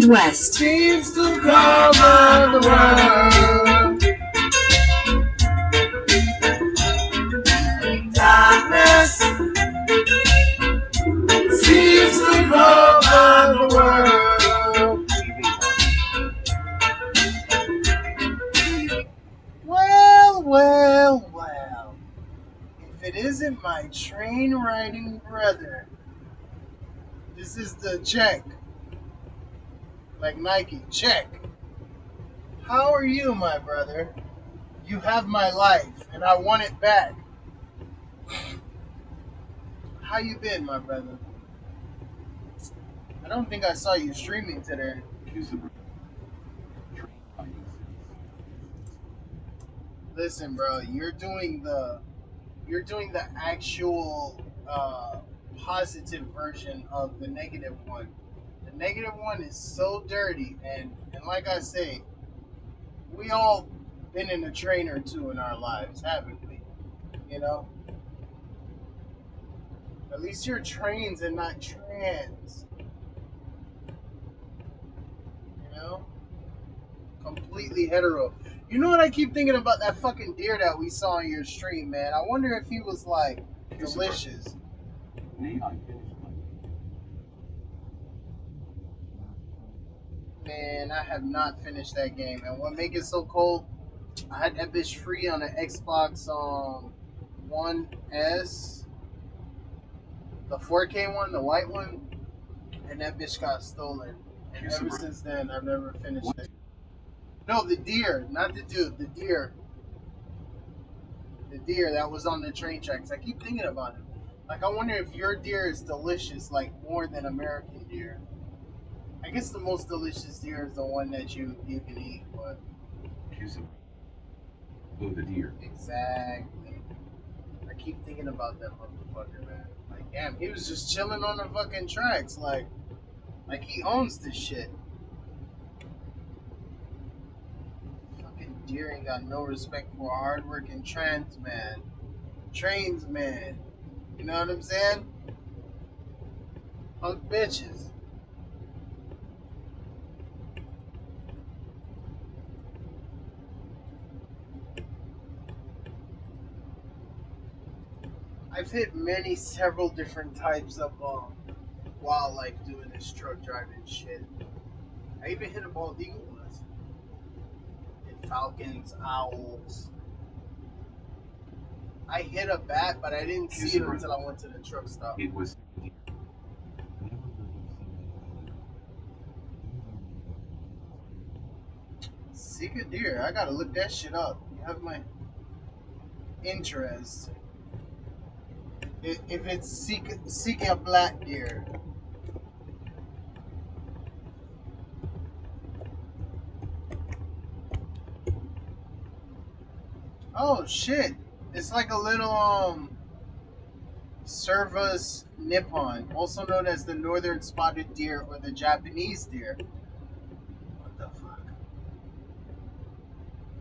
west. Seems to cover the world. Darkness seems to cover the world. Well, well, well. If it isn't my train riding brother, this is the check. Like Nike, check. How are you, my brother? You have my life, and I want it back. How you been, my brother? I don't think I saw you streaming today. Listen, bro, you're doing the actual positive version of the negative one. The negative one is so dirty, and like I say, we all been in a train or two in our lives, haven't we? You know. At least you're trains and not trans. You know? Completely hetero. You know what I keep thinking about that fucking deer that we saw in your stream, man? I wonder if he was like delicious. Man, I have not finished that game. And what make it so cold, I had that bitch free on the Xbox One S. The 4K one, the white one. And that bitch got stolen. And ever since then, I've never finished it. No, the deer, not the dude, the deer. The deer that was on the train tracks. I keep thinking about it. Like, I wonder if your deer is delicious, like, more than American deer. I guess the most delicious deer is the one that you can eat, but... Oh, the deer. Exactly. I keep thinking about that motherfucker, man. Like, damn, he was just chilling on the fucking tracks, like he owns this shit. Deer ain't got no respect for hardworking trains, man. You know what I'm saying? Punk bitches. I've hit several different types of wildlife doing this truck driving shit. I even hit a bald eagle once. Hit falcons, owls. I hit a bat, but I didn't see it until I went to the truck stop. It was. Seek a deer. I gotta look that shit up. You have my interest. If it's seek a black deer. Oh shit! It's like a little Cervus nippon, also known as the northern spotted deer or the Japanese deer. What the fuck?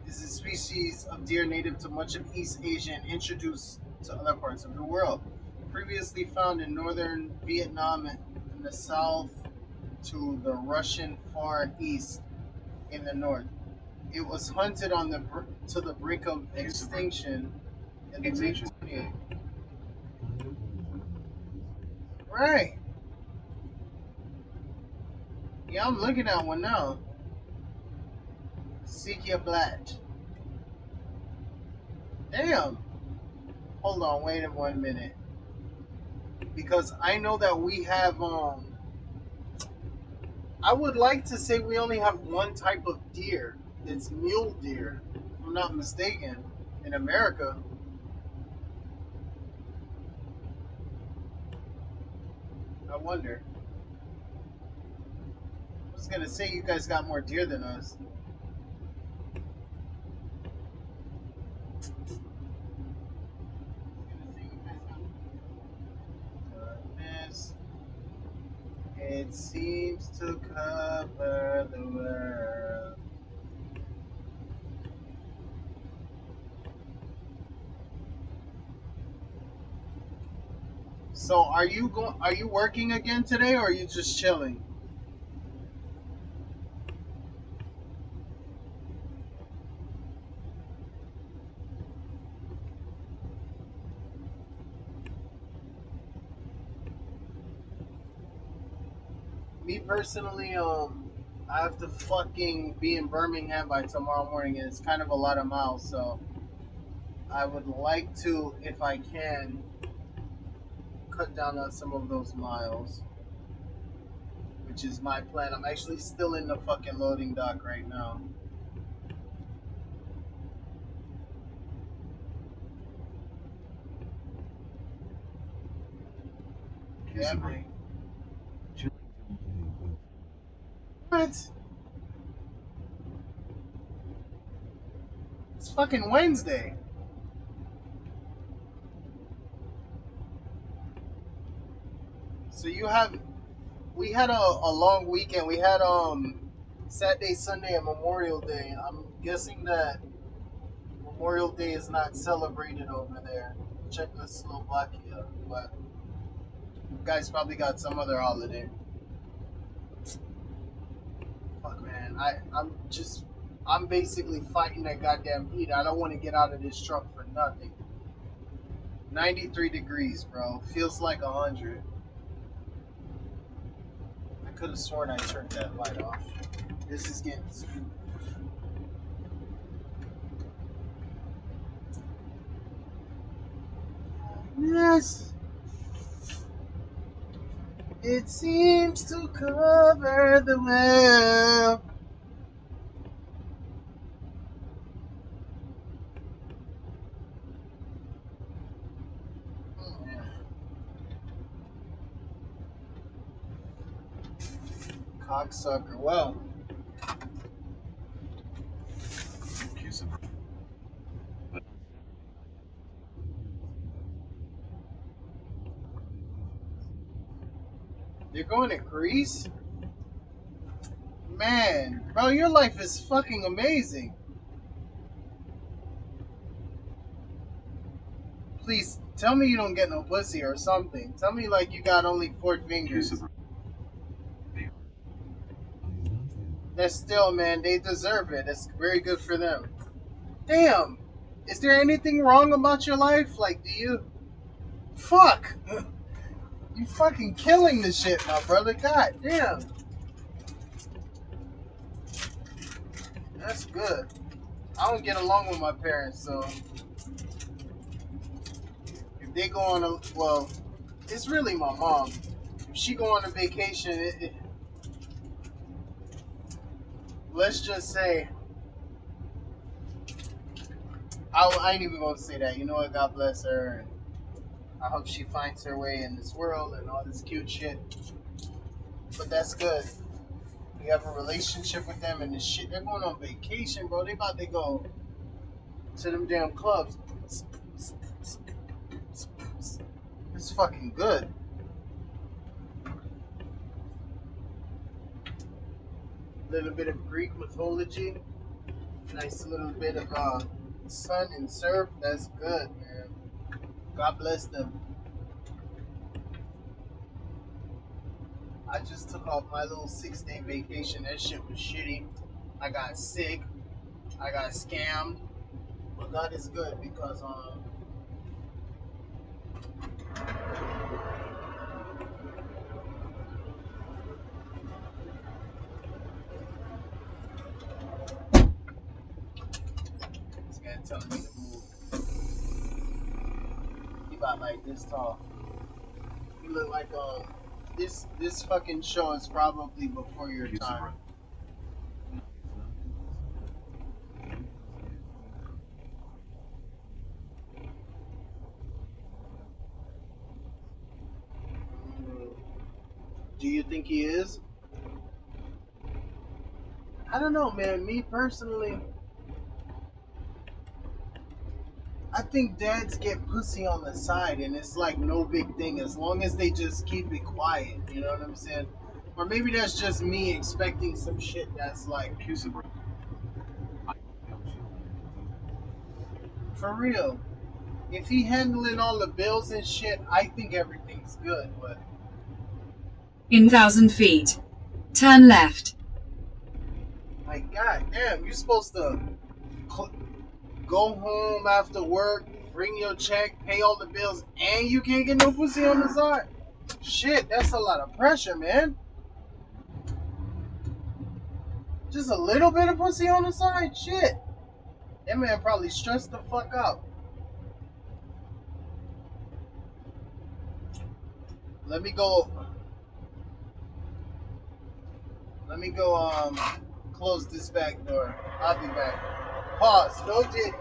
This is a species of deer native to much of East Asia and introduced to other parts of the world. Previously found in northern Vietnam and in the south to the Russian Far East in the north. It was hunted on to the brink of extinction in the mid 20th. Right. Yeah, I'm looking at one now. Seekia Blatt. Damn. Hold on, wait 1 minute. Because I know that we have I would like to say we only have one type of deer. It's mule deer, if I'm not mistaken, in America. I wonder. I was gonna say you guys got more deer than us. It seems to cover the world. So are you working again today, or are you just chilling? Me personally, I have to fucking be in Birmingham by tomorrow morning, and it's kind of a lot of miles, so I would like to, if I can, cut down on some of those miles, which is my plan. I'm actually still in the fucking loading dock right now. Yeah, man. What? It's fucking Wednesday. So we had a long weekend. We had Saturday, Sunday, and Memorial Day. I'm guessing that Memorial Day is not celebrated over there, Czechoslovakia, but you guys probably got some other holiday. Fuck man, I'm basically fighting that goddamn heat. I don't want to get out of this truck for nothing. 93 degrees, bro. Feels like 100. I could have sworn I turned that light off. This is getting stupid. Yes. It seems to cover the well. Cocksucker. Well. You're going to Greece? Man, bro, your life is fucking amazing. Please, tell me you don't get no pussy or something. Tell me like you got only 4 fingers. That's still, man, they deserve it. It's very good for them. Damn. Is there anything wrong about your life? Like, do you... Fuck. You fucking killing this shit, my brother. God damn. That's good. I don't get along with my parents, so... If they go on a... Well, it's really my mom. If she go on a vacation, let's just say... I ain't even gonna say that. You know what? God bless her. And I hope she finds her way in this world and all this cute shit. But that's good. We have a relationship with them and this shit. They're going on vacation, bro. They about to go to them damn clubs. It's fucking good. A little bit of Greek mythology. Nice little bit of sun and surf. That's good, man. God bless them. I just took off my little 6-day vacation. That shit was shitty. I got sick. I got scammed. But God is good because this guy telling me to move. He about like this tall. You look like this fucking show is probably before your time. Do you think he is? I don't know, man. Me personally, I think dads get pussy on the side, and it's like no big thing as long as they just keep it quiet. You know what I'm saying? Or maybe that's just me expecting some shit that's like for real. If he handling all the bills and shit, I think everything's good. But in 1,000 feet, turn left. like, god damn, you're supposed to go home after work, bring your check, pay all the bills, and you can't get no pussy on the side. Shit, that's a lot of pressure, man. Just a little bit of pussy on the side? Shit. That man probably stressed the fuck out. Let me go close this back door. I'll be back. Pause. No did.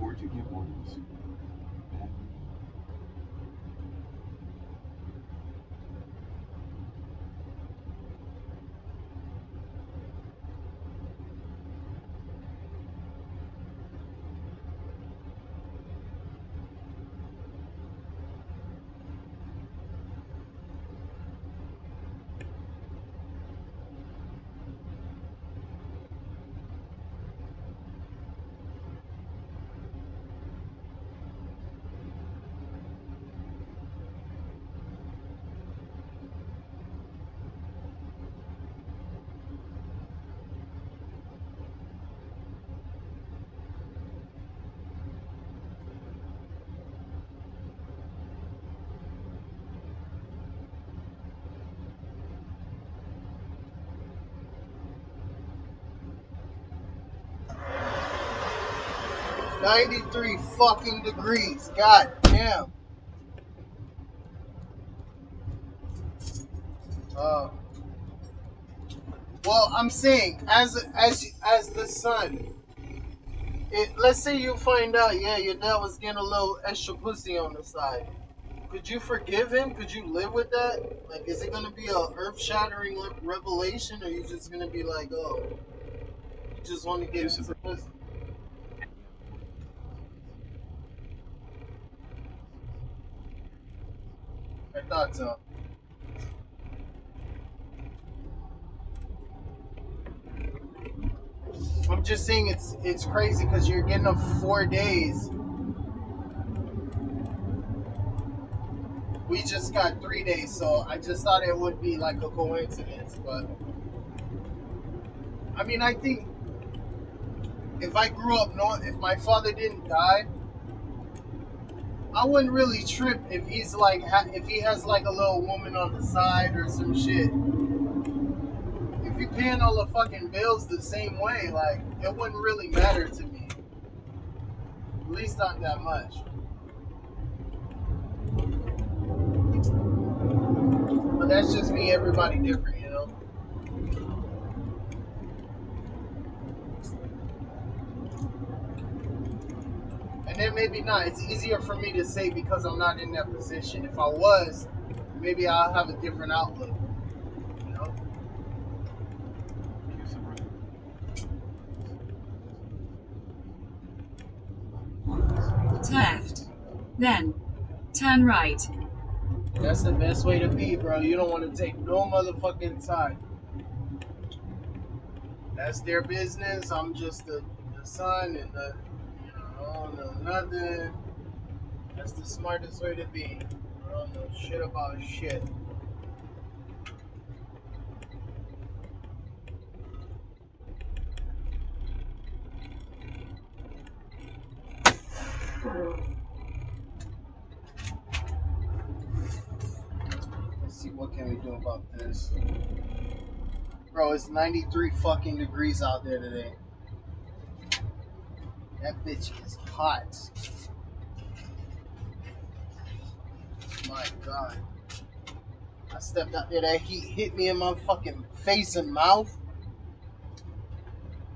Or to give orders. $93 fucking degrees. God damn. Well, I'm saying, as the son, let's say you find out, yeah, your dad was getting a little extra pussy on the side. Could you forgive him? Could you live with that? Like, is it gonna be a earth-shattering revelation, or you just gonna be like, oh, you just want to get some pussy? I thought so. I'm just saying it's crazy because you're getting up 4 days. We just got 3 days, so I just thought it would be like a coincidence. But I mean, I think if I grew up if my father didn't die, I wouldn't really trip if he's like if he has like a little woman on the side or some shit. If you're paying all the fucking bills the same way, like it wouldn't really matter to me. At least not that much. But that's just me. Everybody different, you know. And then maybe not. It's easier for me to say because I'm not in that position. If I was, maybe I'll have a different outlook. You know? Left. Then, turn right. That's the best way to be, bro. You don't want to take no motherfucking side. That's their business. I'm just the son and the, you know, I don't know nothing. That's the smartest way to be. I don't know shit about shit. Let's see, what can we do about this? Bro, it's 93 fucking degrees out there today. That bitch is hot. My God. I stepped out there, that heat hit me in my fucking face and mouth.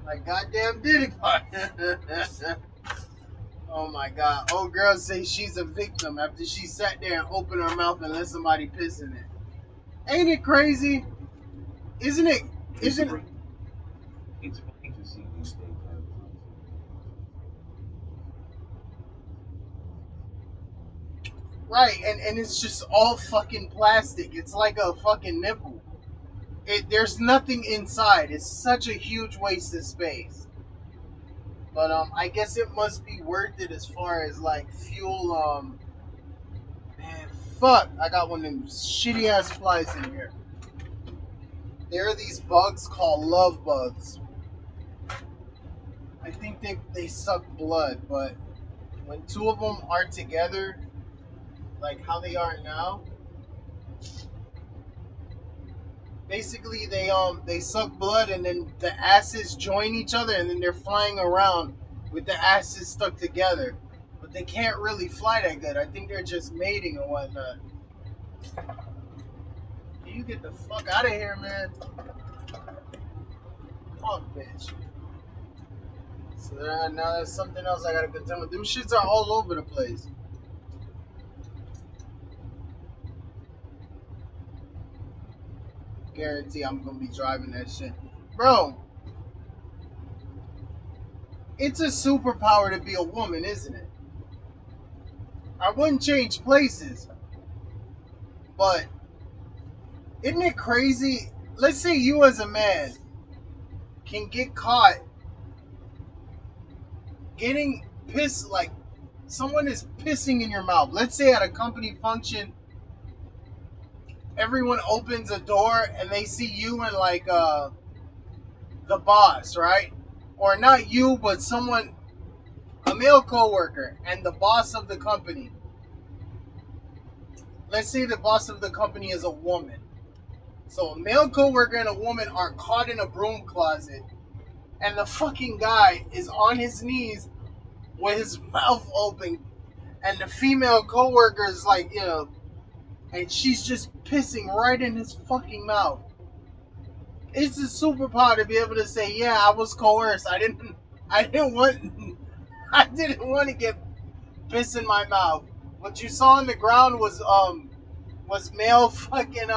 Like, goddamn did it. Oh my god. Old girl say she's a victim after she sat there and opened her mouth and let somebody piss in it. Ain't it crazy? Isn't it? Isn't it? It's funny to see these things happen. Right, and it's just all fucking plastic. It's like a fucking nipple. There's nothing inside. It's such a huge waste of space. But I guess it must be worth it as far as like fuel. Man, fuck! I got one of them shitty ass flies in here. There are these bugs called love bugs. I think they suck blood, but when two of them are together, like how they are now, basically they suck blood and then the acids join each other and then they're flying around with the acids stuck together. But they can't really fly that good. I think they're just mating or whatnot. You get the fuck out of here, man. Fuck, bitch. So now there's something else I gotta contend with. Them shits are all over the place. Guarantee I'm gonna be driving that shit. Bro, it's a superpower to be a woman, isn't it? I wouldn't change places. But isn't it crazy? Let's say you as a man can get caught getting pissed, like someone is pissing in your mouth. Let's say at a company function, everyone opens a door and they see you and like the boss, right? Or not you, but someone, a male coworker, and the boss of the company. Let's say the boss of the company is a woman. So a male coworker and a woman are caught in a broom closet, and the fucking guy is on his knees with his mouth open, and the female coworker is like, and she's just pissing right in his fucking mouth. It's a superpower to be able to say, yeah, I was coerced. I didn't want to get piss in my mouth. What you saw on the ground was male fucking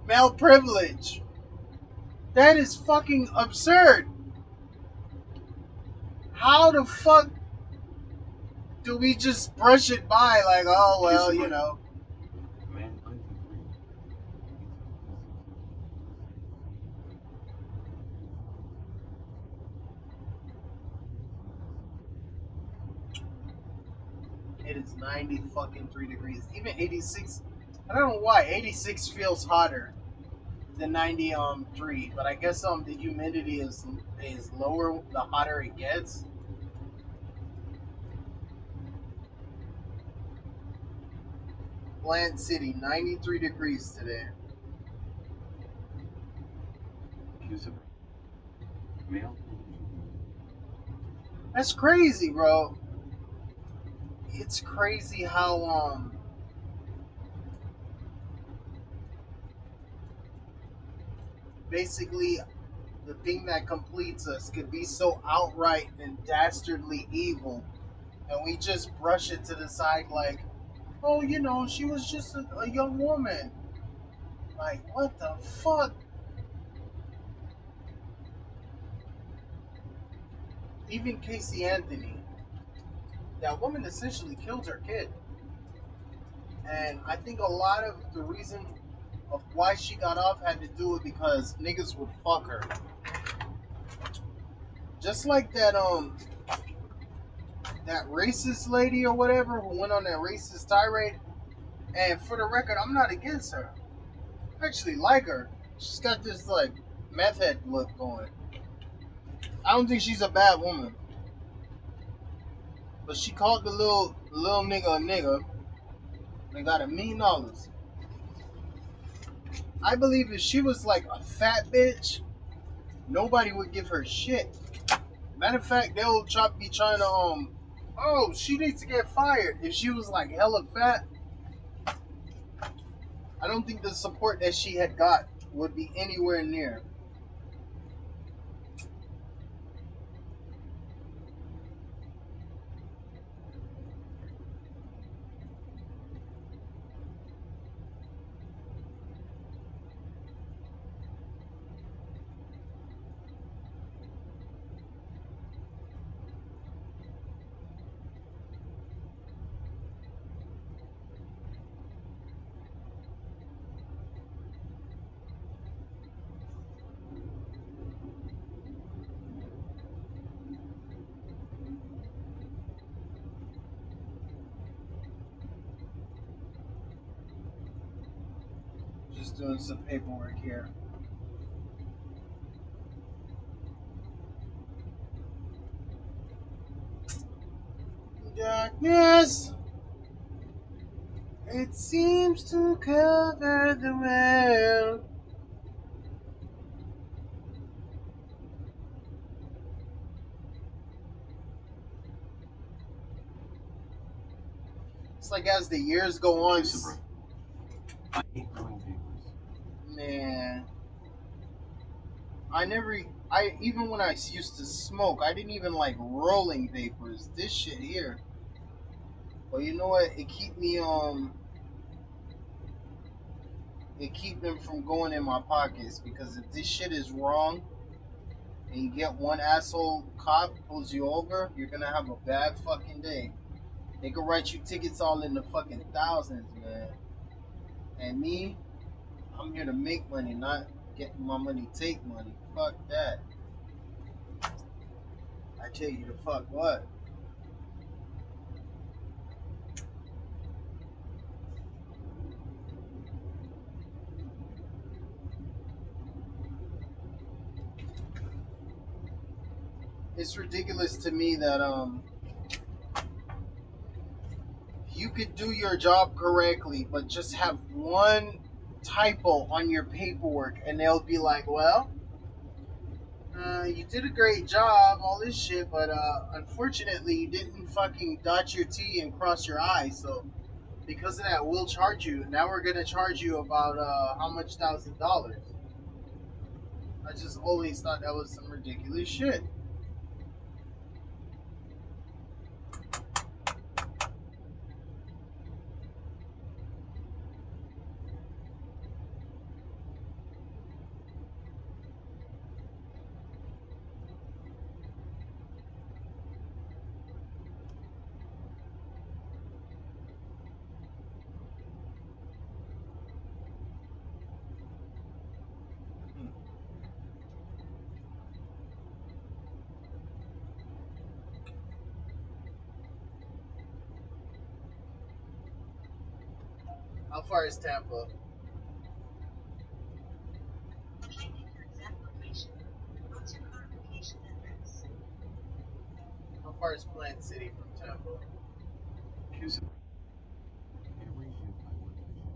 male privilege. That is fucking absurd. How the fuck do we just brush it by like, oh well, Man, life is real. It is 90 fucking 3 degrees. Even 86. I don't know why 86 feels hotter than 93, but I guess the humidity is lower the hotter it gets. Plant City, 93 degrees today. Kiss a male. That's crazy, bro. It's crazy how basically the thing that completes us could be so outright and dastardly evil, and we just brush it to the side like, oh, she was just a young woman. Like, what the fuck? Even Casey Anthony, that woman essentially killed her kid. And I think a lot of the reason of why she got off had to do with because niggas would fuck her. Just like that racist lady or whatever who went on that racist tirade. And for the record, I'm not against her. I actually like her. She's got this like meth head look going. I don't think she's a bad woman. But she called the little nigga a nigga and got $1 million. I believe if she was like a fat bitch, nobody would give her shit. Matter of fact, they'll be trying to oh, she needs to get fired. If she was like hella fat, I don't think the support that she had got would be anywhere near. doing some paperwork here. Darkness, it seems to cover the world. It's like as the years go on, I hate growing papers. man, even when I used to smoke, I didn't even like rolling papers. This shit here. Well, you know what? It keep them from going in my pockets, because if this shit is wrong and you get one asshole cop pulls you over, you're gonna have a bad fucking day. They could write you tickets all in the fucking thousands, man. And me, I'm here to make money, not get my money, take money. Fuck that. I tell you to fuck what? It's ridiculous to me that you could do your job correctly, but just have one typo on your paperwork, and they'll be like, well, you did a great job, all this shit, but unfortunately you didn't fucking dot your T and cross your I, so because of that we'll charge you. Now we're gonna charge you about how much $1,000. I just always thought that was some ridiculous shit. How far is Tampa? How far is Plant City from Tampa? Here's a- every ship I work the ship.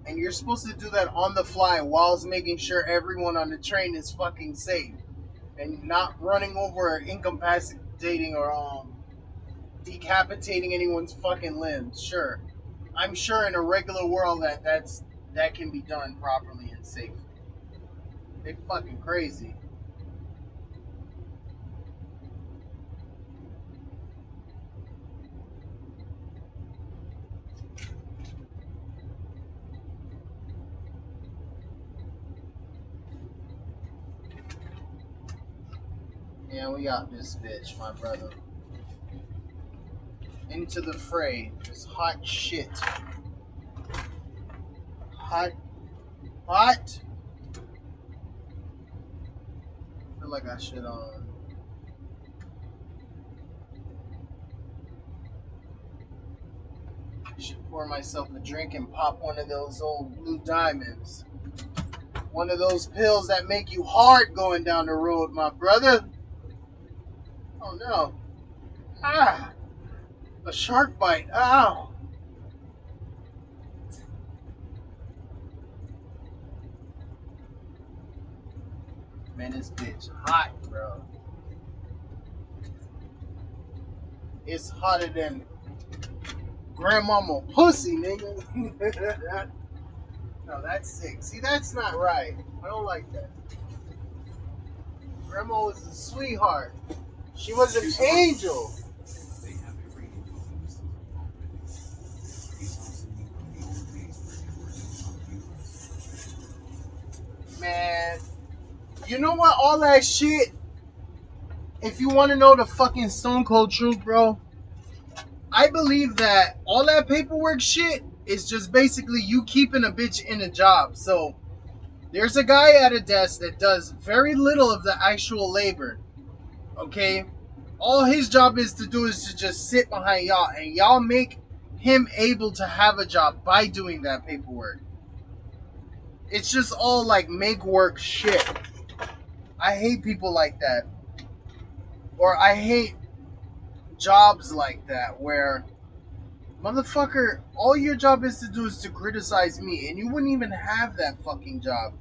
And you're supposed to do that on the fly whilst making sure everyone on the train is fucking safe and not running over or incapacitating or decapitating anyone's fucking limbs. Sure, I'm sure in a regular world that can be done properly and safe. They fucking crazy. Yeah, we got this bitch, my brother. Into the fray. This hot shit. Hot. I feel like I should pour myself a drink and pop one of those old Blue Diamonds. One of those pills that make you hard going down the road, my brother. Oh no. Ah! A shark bite. Ow! Man, this bitch hot, bro. It's hotter than grandmama pussy, nigga. No, that's sick. See, that's not right. I don't like that. Grandma was a sweetheart. She was an angel. They have every info in the system already. These also need from the old days where there were no computers. Man, you know what? All that shit. If you want to know the fucking stone cold truth, bro, I believe that all that paperwork shit is just basically you keeping a bitch in a job. So There's a guy at a desk that does very little of the actual labor. Okay? All his job is to do is to just sit behind y'all, and y'all make him able to have a job by doing that paperwork. It's just all like make work shit. I hate people like that. Or I hate jobs like that where, motherfucker, all your job is to do is to criticize me, and you wouldn't even have that fucking job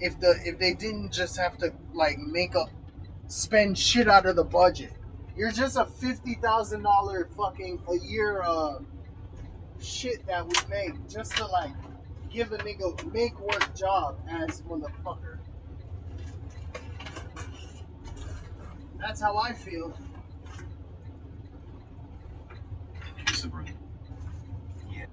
if they didn't just have to like spend shit out of the budget. You're just a $50,000 fucking a year shit that we make just to like give a nigga make work job as motherfucker. That's how I feel. Sabrina. Yeah.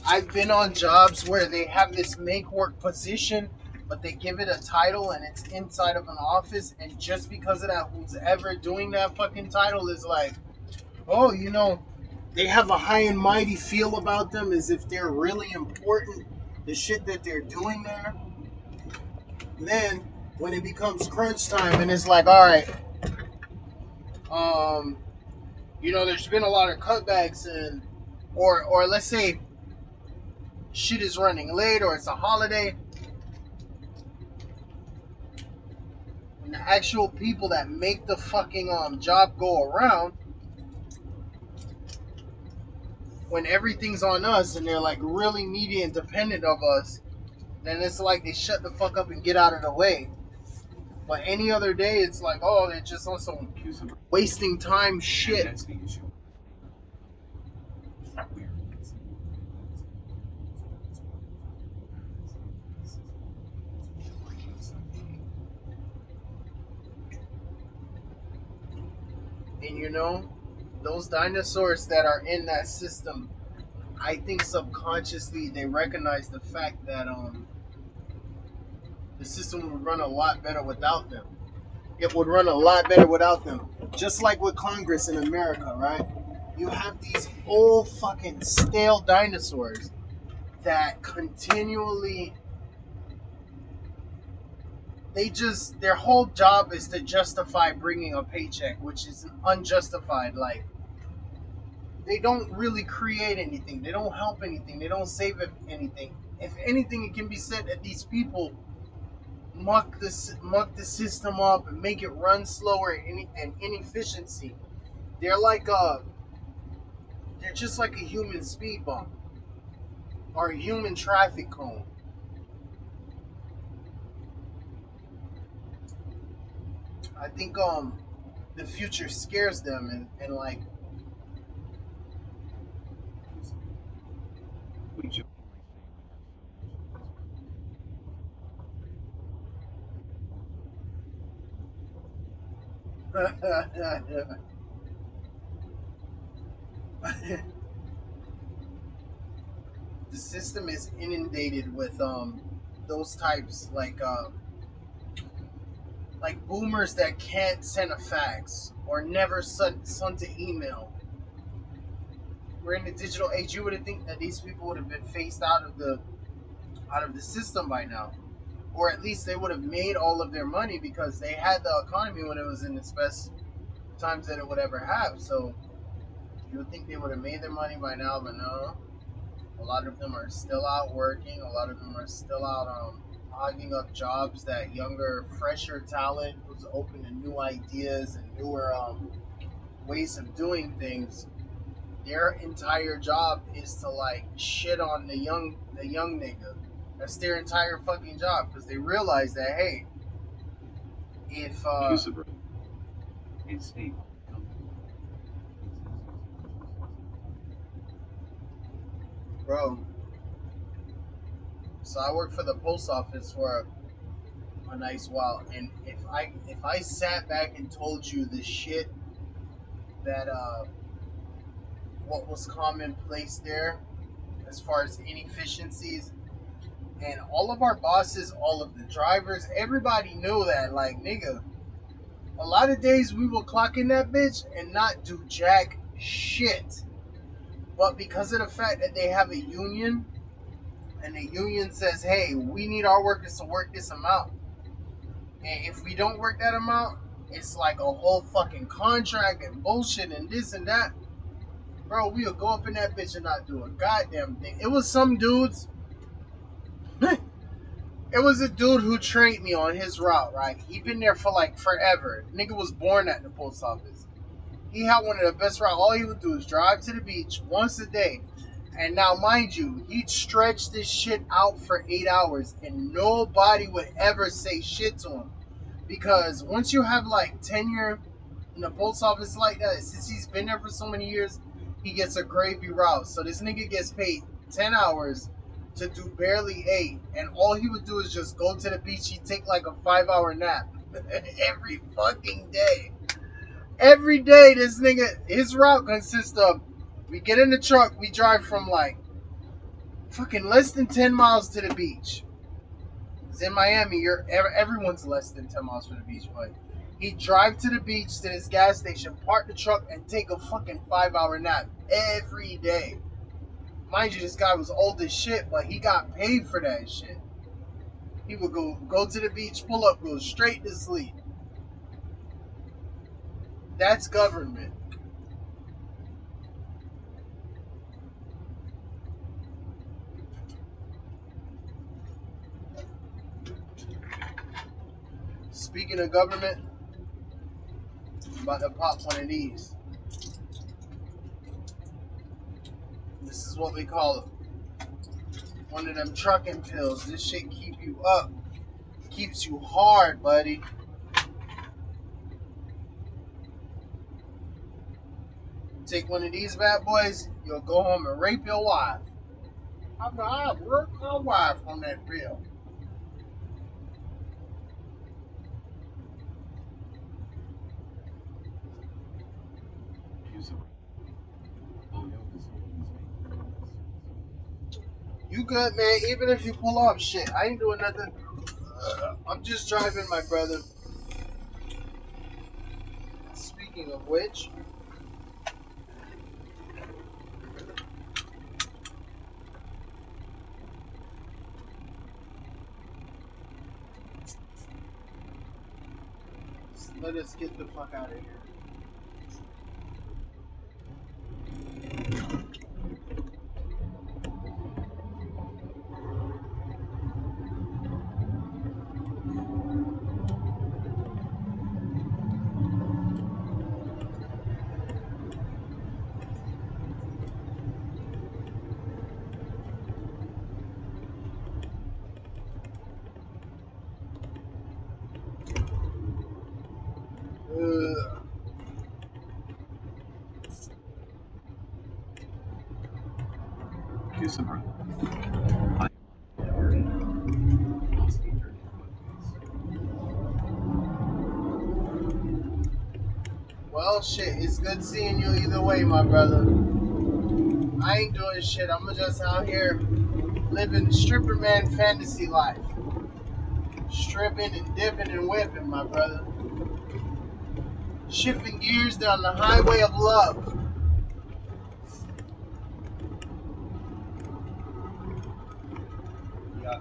I've been on jobs where they have this make work position, but they give it a title and it's inside of an office, and just because of that, who's ever doing that fucking title is like, oh, you know, they have a high and mighty feel about them as if they're really important, the shit that they're doing there. Then when it becomes crunch time and it's like, all right, you know, there's been a lot of cutbacks, and or let's say shit is running late or it's a holiday, when the actual people that make the fucking job go around, when everything's on us and they're like really needy and dependent of us, then it's like they shut the fuck up and get out of the way. But any other day, it's like, oh, they're just on some wasting time shit. That's the issue. And you know, those dinosaurs that are in that system, I think subconsciously they recognize the fact that the system would run a lot better without them. It would run a lot better without them. Just like with Congress in America, right? You have these old fucking stale dinosaurs that continually, their whole job is to justify bringing a paycheck, which is unjustified. Like, they don't really create anything. They don't help anything. They don't save anything. If anything, it can be said that these people muck the system up and make it run slower and inefficiency. They're like they're just like a human speed bump or a human traffic cone. I think the future scares them and like We joke. the system is inundated with those types like boomers that can't send a fax or never sent an email. We're in the digital age. You would think that these people would have been phased out of the system by now, or at least they would have made all of their money because they had the economy when it was in its best times that it would ever have. So you would think they would have made their money by now, but no. A lot of them are still out working. A lot of them are still out hogging up jobs that younger, fresher talent who's open to new ideas and newer ways of doing things. Their entire job is to like shit on the young nigga. That's their entire fucking job because they realize that, hey, if It's a bro. So I work for the post office where a nice while. And if I sat back and told you the shit that what was commonplace there as far as inefficiencies, and all of our bosses, all of the drivers, everybody knew that. Like, nigga, a lot of days we will clock in that bitch and not do jack shit. But because of the fact that they have a union, and the union says, hey, we need our workers to work this amount, and if we don't work that amount, it's like a whole fucking contract and bullshit and this and that. Bro, we'll go up in that bitch and not do a goddamn thing. It was some dudes. It was a dude who trained me on his route, right? He been there for like forever. Nigga was born at the post office. He had one of the best routes. All he would do is drive to the beach once a day. And now, mind you, he'd stretch this shit out for 8 hours and nobody would ever say shit to him. Because once you have like tenure in the post office like that, since he's been there for so many years, he gets a gravy route. So this nigga gets paid 10 hours to do barely 8, and all he would do is just go to the beach. He'd take like a 5-hour nap every fucking day. Every day, this nigga, his route consists of, we get in the truck, we drive from like fucking less than 10 miles to the beach. Because in Miami, everyone's less than 10 miles from the beach, but he'd drive to the beach, to this gas station, park the truck, and take a fucking 5-hour nap every day. Mind you, this guy was old as shit, but he got paid for that shit. He would go to the beach, pull up, go straight to sleep. That's government. Speaking of government, I'm about to pop one of these. This is what we call it. One of them trucking pills. This shit keep you up. Keeps you hard, buddy. Take one of these bad boys, you'll go home and rape your wife. I've worked my wife on that pill. You good, man? Even if you pull off shit, I ain't doing nothing. I'm just driving, my brother. Speaking of which, let us get the fuck out of here. Well, shit, it's good seeing you either way, my brother. I ain't doing shit. I'm just out here living the stripper man fantasy life. Stripping and dipping and whipping, my brother. Shifting gears down the highway of love. Yeah.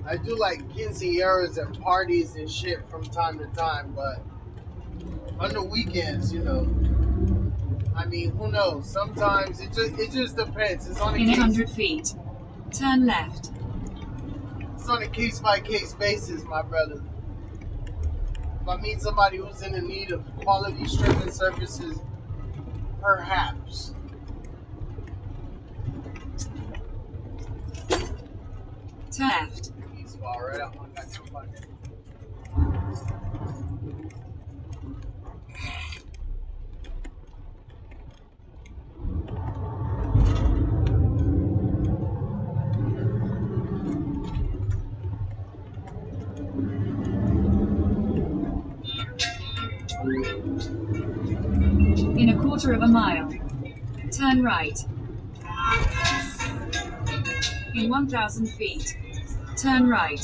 I do like quinceañeras and parties and shit from time to time, but on the weekends, you know, I mean, who knows? Sometimes it just depends. It's on a In 100 feet, turn left. It's on a case by case basis, my brother. I meet somebody who's in the need of quality stripping services, perhaps. Turn left. He's far right up. I got your bucket. In a quarter of a mile, turn right. In 1,000 feet, turn right.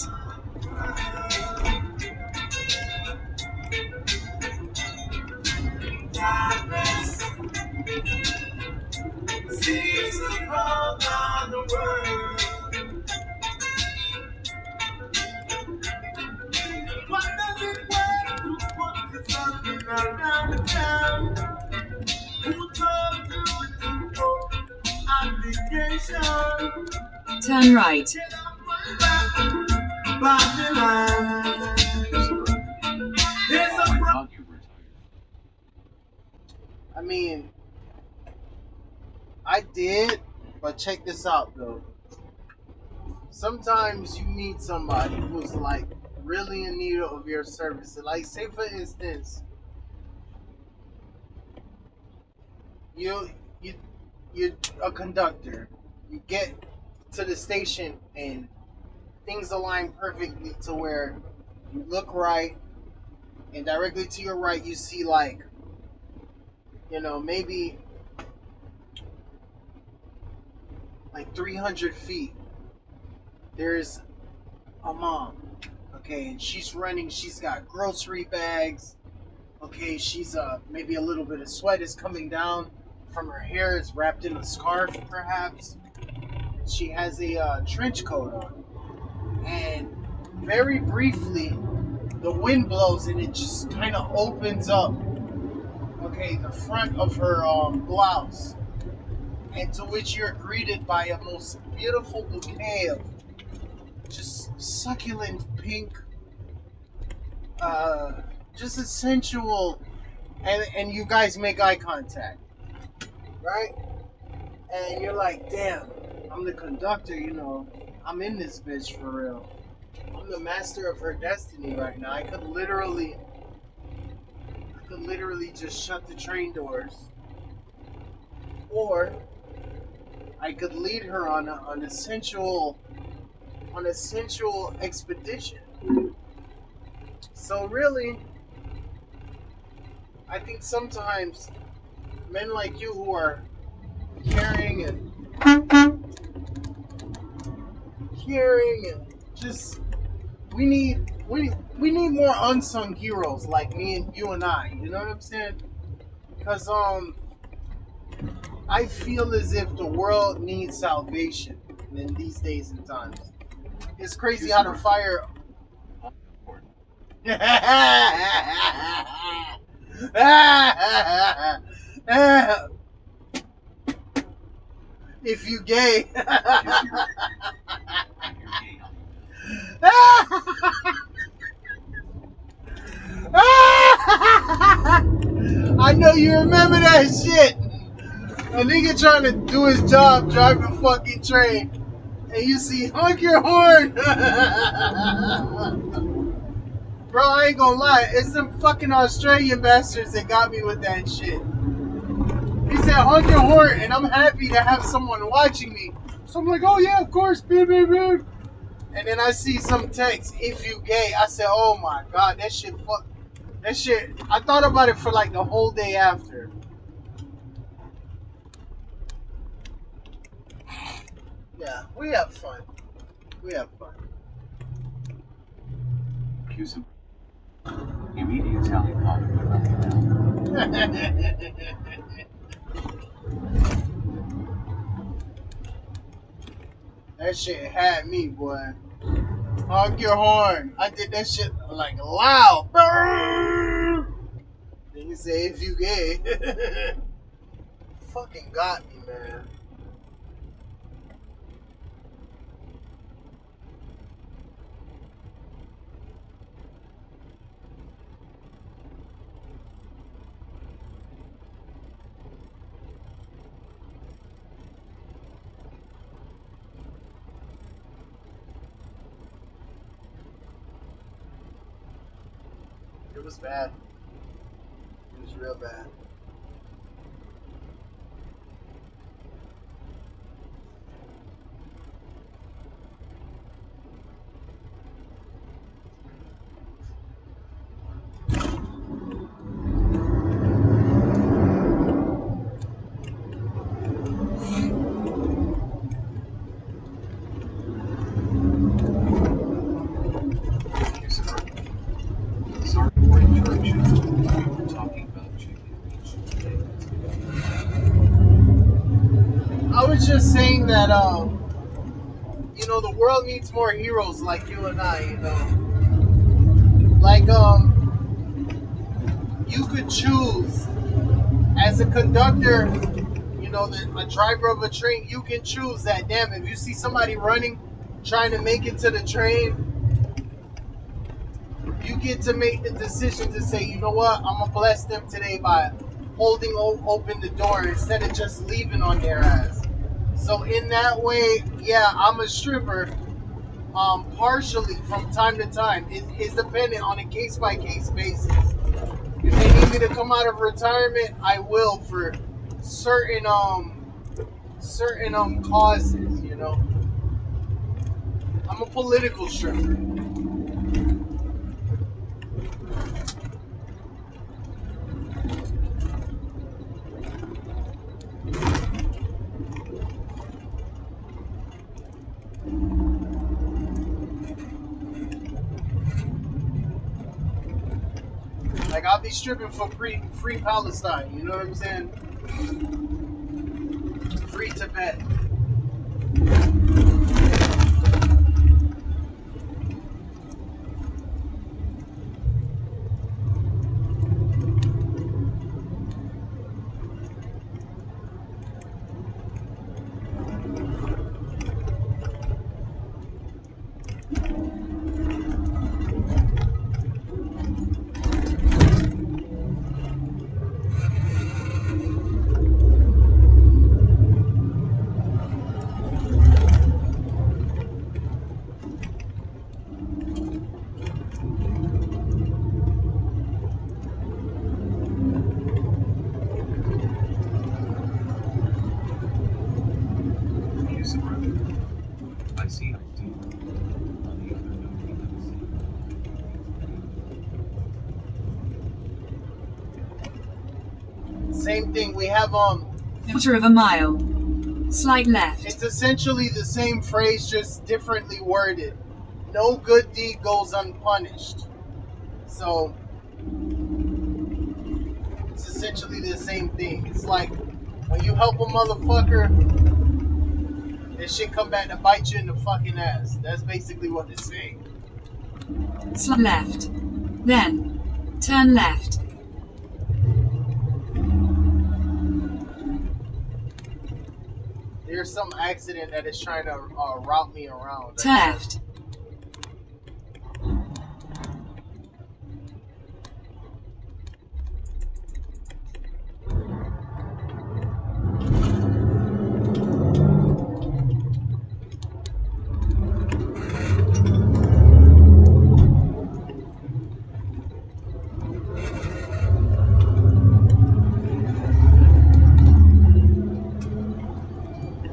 Seems to all around the world. What does it work to put something around the town? Who told you to go obligation? Turn right. Get off my back, Babylon. There's a problem. I mean, I did, but check this out though. Sometimes you meet somebody who's like really in need of your services. Like, say for instance, you you you're a conductor. You get to the station and things align perfectly to where you look right, and directly to your right you see like, maybe like 300 feet. There's a mom, okay, and she's running. She's got grocery bags. Okay, she's maybe a little bit of sweat is coming down from her hair. It's wrapped in a scarf, perhaps. She has a trench coat on, and very briefly, the wind blows and it just kind of opens up. Okay, the front of her blouse, and to which you're greeted by a most beautiful bouquet of just succulent pink, just a sensual, and you guys make eye contact, right? And you're like, damn, I'm the conductor, I'm in this bitch for real. I'm the master of her destiny right now. I could literally just shut the train doors, or I could lead her on a sensual expedition. So really, I think sometimes men like you who are caring and just we need more unsung heroes like me and you and I. You know what I'm saying? Because I feel as if the world needs salvation in these days and times. It's crazy how the fire. If you gay. I know you remember that shit. A nigga trying to do his job, driving a fucking train, and you see, honk your horn. Bro, I ain't gonna lie, it's some fucking Australian bastards that got me with that shit. He said, honk your horn, and I'm happy to have someone watching me. So I'm like, oh yeah, of course, beep, beep, beep. And then I see some text, if you gay. I said, oh my god, that shit, I thought about it for like the whole day after. Yeah, we have fun. We have fun. Accuse him. Immediate tally comment with nothing That shit had me, boy. Honk your horn. I did that shit like loud. Then you say, if you gay. Fucking got me, man. It was bad. It was real bad. Sorry for interruption. We were talking about chicken beach today. I was just saying that, you know, the world needs more heroes like you and I, you know. Like, you could choose as a conductor, you know, a driver of a train, you can choose that, damn, if you see somebody running, trying to make it to the train, you get to make the decision to say, you know what, I'm going to bless them today by holding open the door instead of just leaving on their ass. So in that way, yeah, I'm a stripper, partially from time to time. It's dependent on a case-by-case basis. If they need me to come out of retirement, I will for certain causes, you know. I'm a political stripper. Like, I'll be stripping for free Palestine, you know what I'm saying? Free Tibet. Music brother. I see I do. On the other note, we can see. Same thing. We have Quarter of a mile. Slight left. it's essentially the same phrase, just differently worded. No good deed goes unpunished. So it's essentially the same thing. It's like when you help a motherfucker, that shit come back to bite you in the fucking ass. That's basically what it's saying. Slight left. Then, turn left. There's some accident that is trying to route me around. Turn left.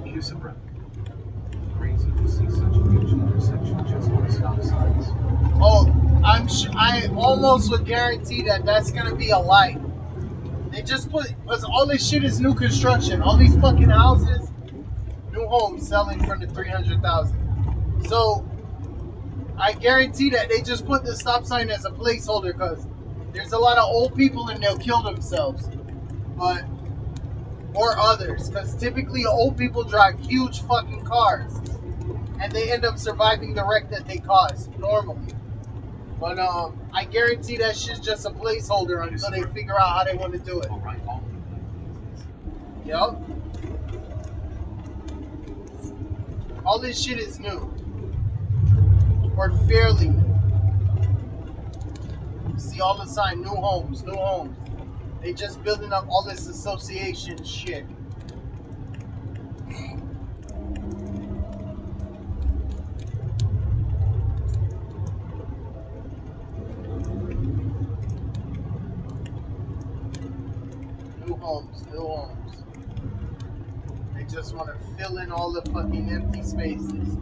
Music brother. Crazy to see such a huge intersection just on stop signs. Oh, I almost would guarantee that that's gonna be a light. They just because all this shit is new construction. All these fucking houses, new homes selling for the 300,000. So I guarantee that they just put the stop sign as a placeholder because there's a lot of old people and they'll kill themselves, or others, because typically old people drive huge fucking cars and they end up surviving the wreck that they caused normally. But I guarantee that shit's just a placeholder until they figure out how they want to do it. Alright, all of them. Yup. All this shit is new. Or fairly new. You see all the sign, new homes, new homes. They just building up all this association shit. Homes, new homes. They just want to fill in all the fucking empty spaces.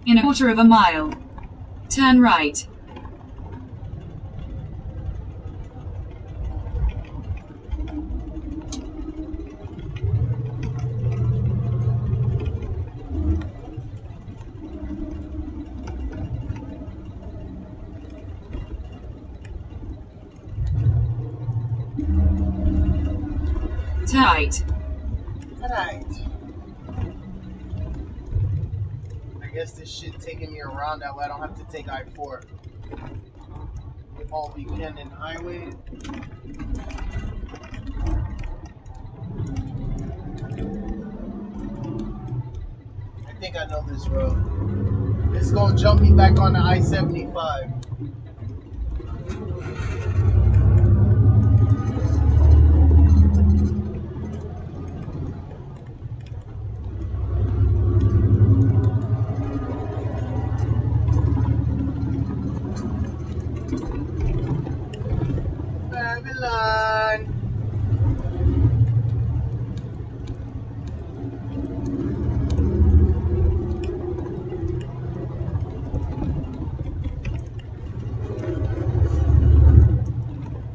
In a quarter of a mile, turn right. Tight. Alright. I guess this shit taking me around that way. I don't have to take I-4. All Buchanan Highway. I think I know this road. It's gonna jump me back on the I-75. Babylon.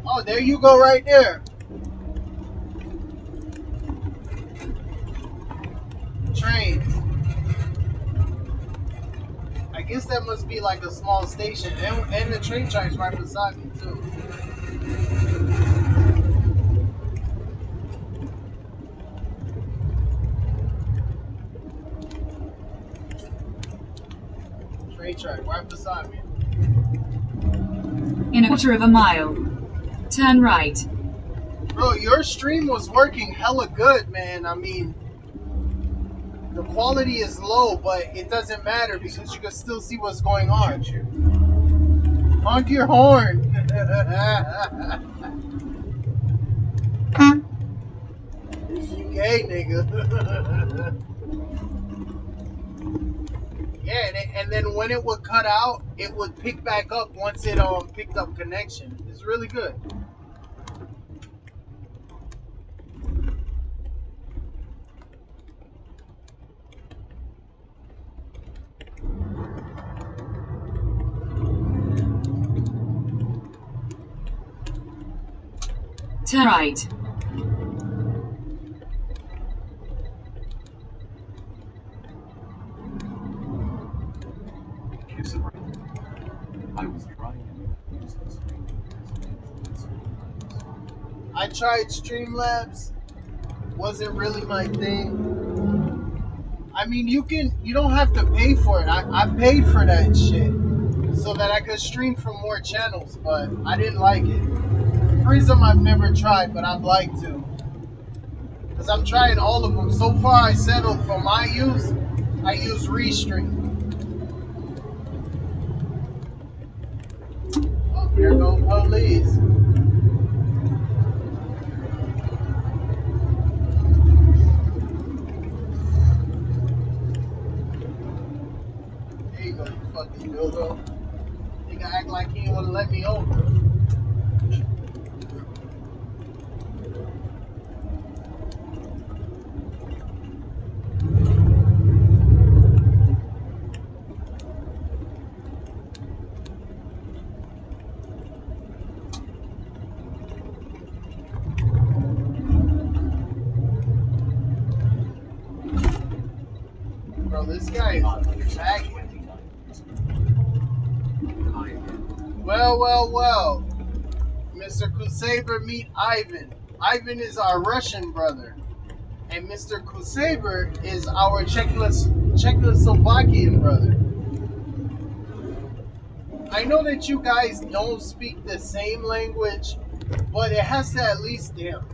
Oh, there you go right there. Trains. I guess that must be like a small station. And the train track's right beside me too. Train track right beside me. In a quarter of a mile, turn right. Bro, your stream was working hella good, man. I mean, the quality is low, but it doesn't matter because you can still see what's going on. Honk your horn. You gay, nigga. Yeah, and then when it would cut out, it would pick back up once it picked up connection. It's really good. Turn right. Kiss it right. I was trying to use the screen. I tried Streamlabs. Wasn't really my thing. I mean, you don't have to pay for it. I paid for that shit so that I could stream from more channels, but I didn't like it. Prism I've never tried, but I'd like to. Because I'm trying all of them. So far I settled for my use, I use Restream. Oh, here go police. There you go, you fucking dildo. Nigga act like he didn't want to let me over. Bro, this guy is lagging. Well. Mr. Kusaber, meet Ivan. Ivan is our Russian brother. And Mr. Kusaber is our Czechoslovakian brother. I know that you guys don't speak the same language, but it has to at least, damn,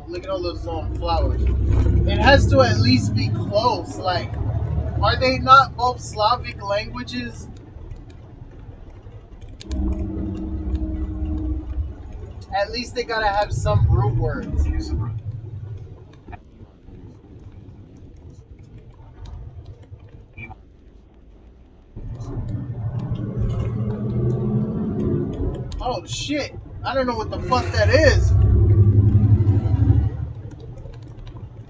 look at all those flowers. It has to at least be close. Like, are they not both Slavic languages? At least they gotta have some root words. Kiss it right. Oh shit. I don't know what the fuck that is.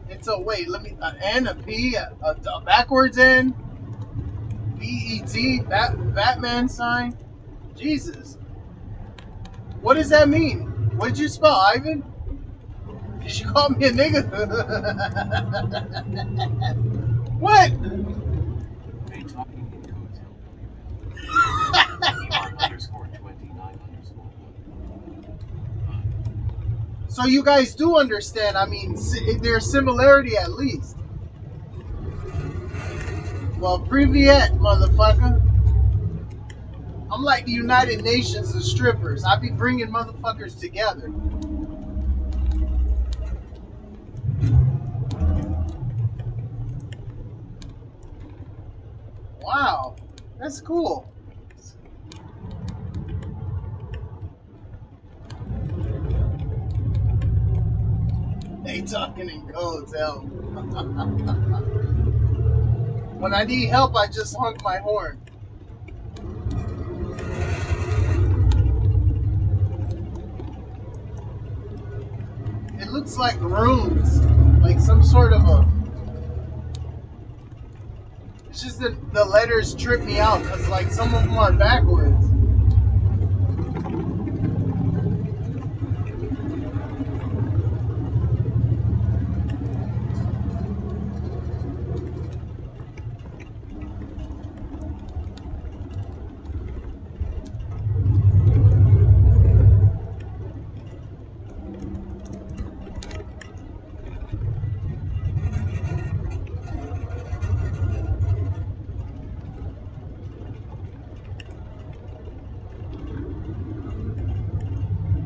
It's a wait, let me an N, a P, a backwards N, B-E-T, Batman sign. Jesus. What does that mean? What did you spell, Ivan? Did you call me a nigga? What? A talking in codes help Elon underscore 29 underscore 1. So you guys do understand. I mean, there's similarity at least. Well, Privyet, motherfucker. I'm like the United Nations of strippers. I be bringing motherfuckers together. Wow, that's cool. They talking in codes, hell. When I need help, I just honk my horn. It looks like runes, like some sort of a... It's just that the letters trip me out, because like some of them are backwards.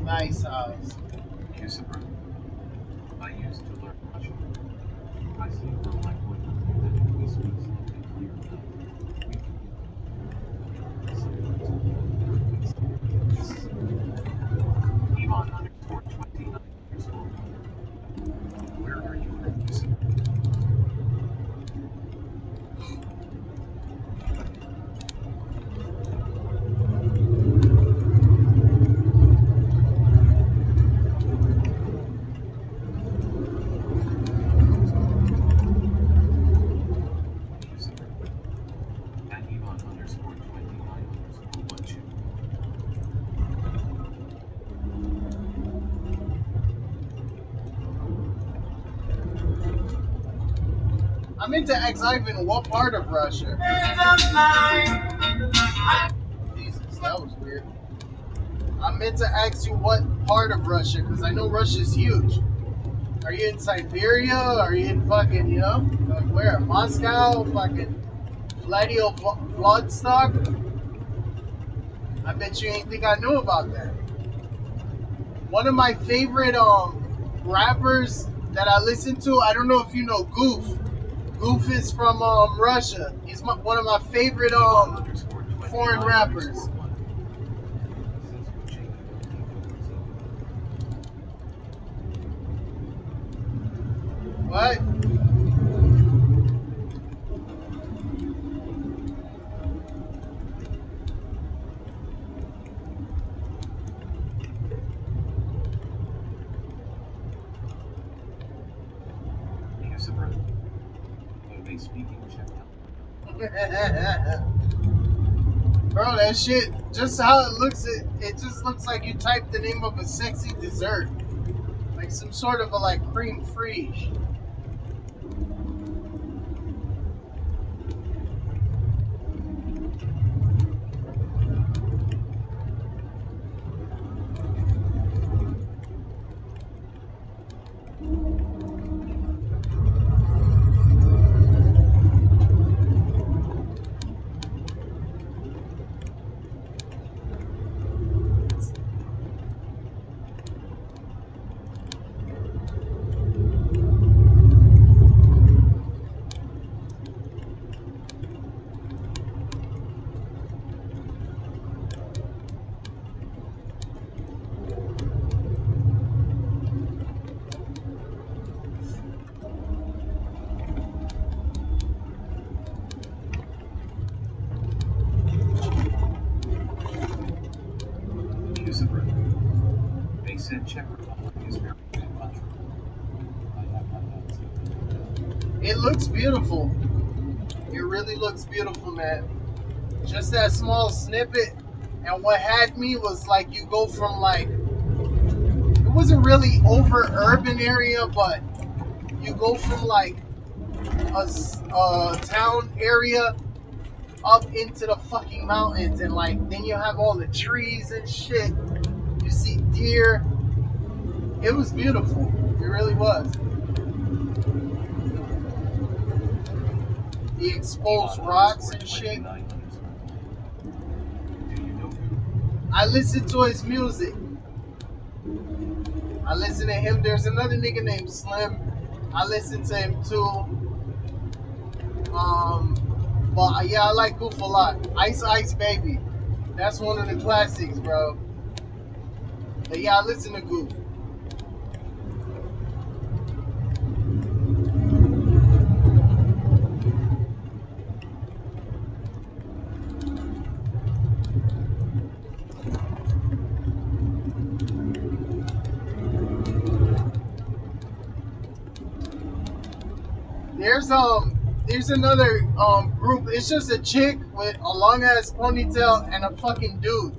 Nice house. Yusufer. I used to learn Russian. I see from my point of view that if we speak slowly clear enough, we can get Ivan underscore 29 underscore 1. Where are you from, Yusufer? I meant to ask Ivan what part of Russia. Jesus, that was weird. I meant to ask you what part of Russia, because I know Russia's huge. Are you in Siberia? Are you in fucking, you know, like where? Moscow? Fucking Vladivostok? I bet you ain't think I knew about that. One of my favorite rappers that I listen to, I don't know if you know Goof. Goof is from Russia. He's one of my favorite foreign rappers. What? Speaking check out. Bro, that shit, just how it looks, it just looks like you typed the name of a sexy dessert. Like some sort of a like cream frige. Czech Republic is very good country. I have had that too. It looks beautiful. It really looks beautiful, man. Just that small snippet. And what had me was like you go from like, it wasn't really over urban area, but you go from like a town area up into the fucking mountains, and like then you have all the trees and shit. You see deer. It was beautiful. It really was. The exposed rocks and shit. Do you know who? I listen to his music. I listen to him. There's another nigga named Slim. I listen to him too. But yeah, I like Goof a lot. Ice Ice Baby. That's one of the classics, bro. But yeah, I listen to Goof. There's another group. It's just a chick with a long ass ponytail and a fucking dude,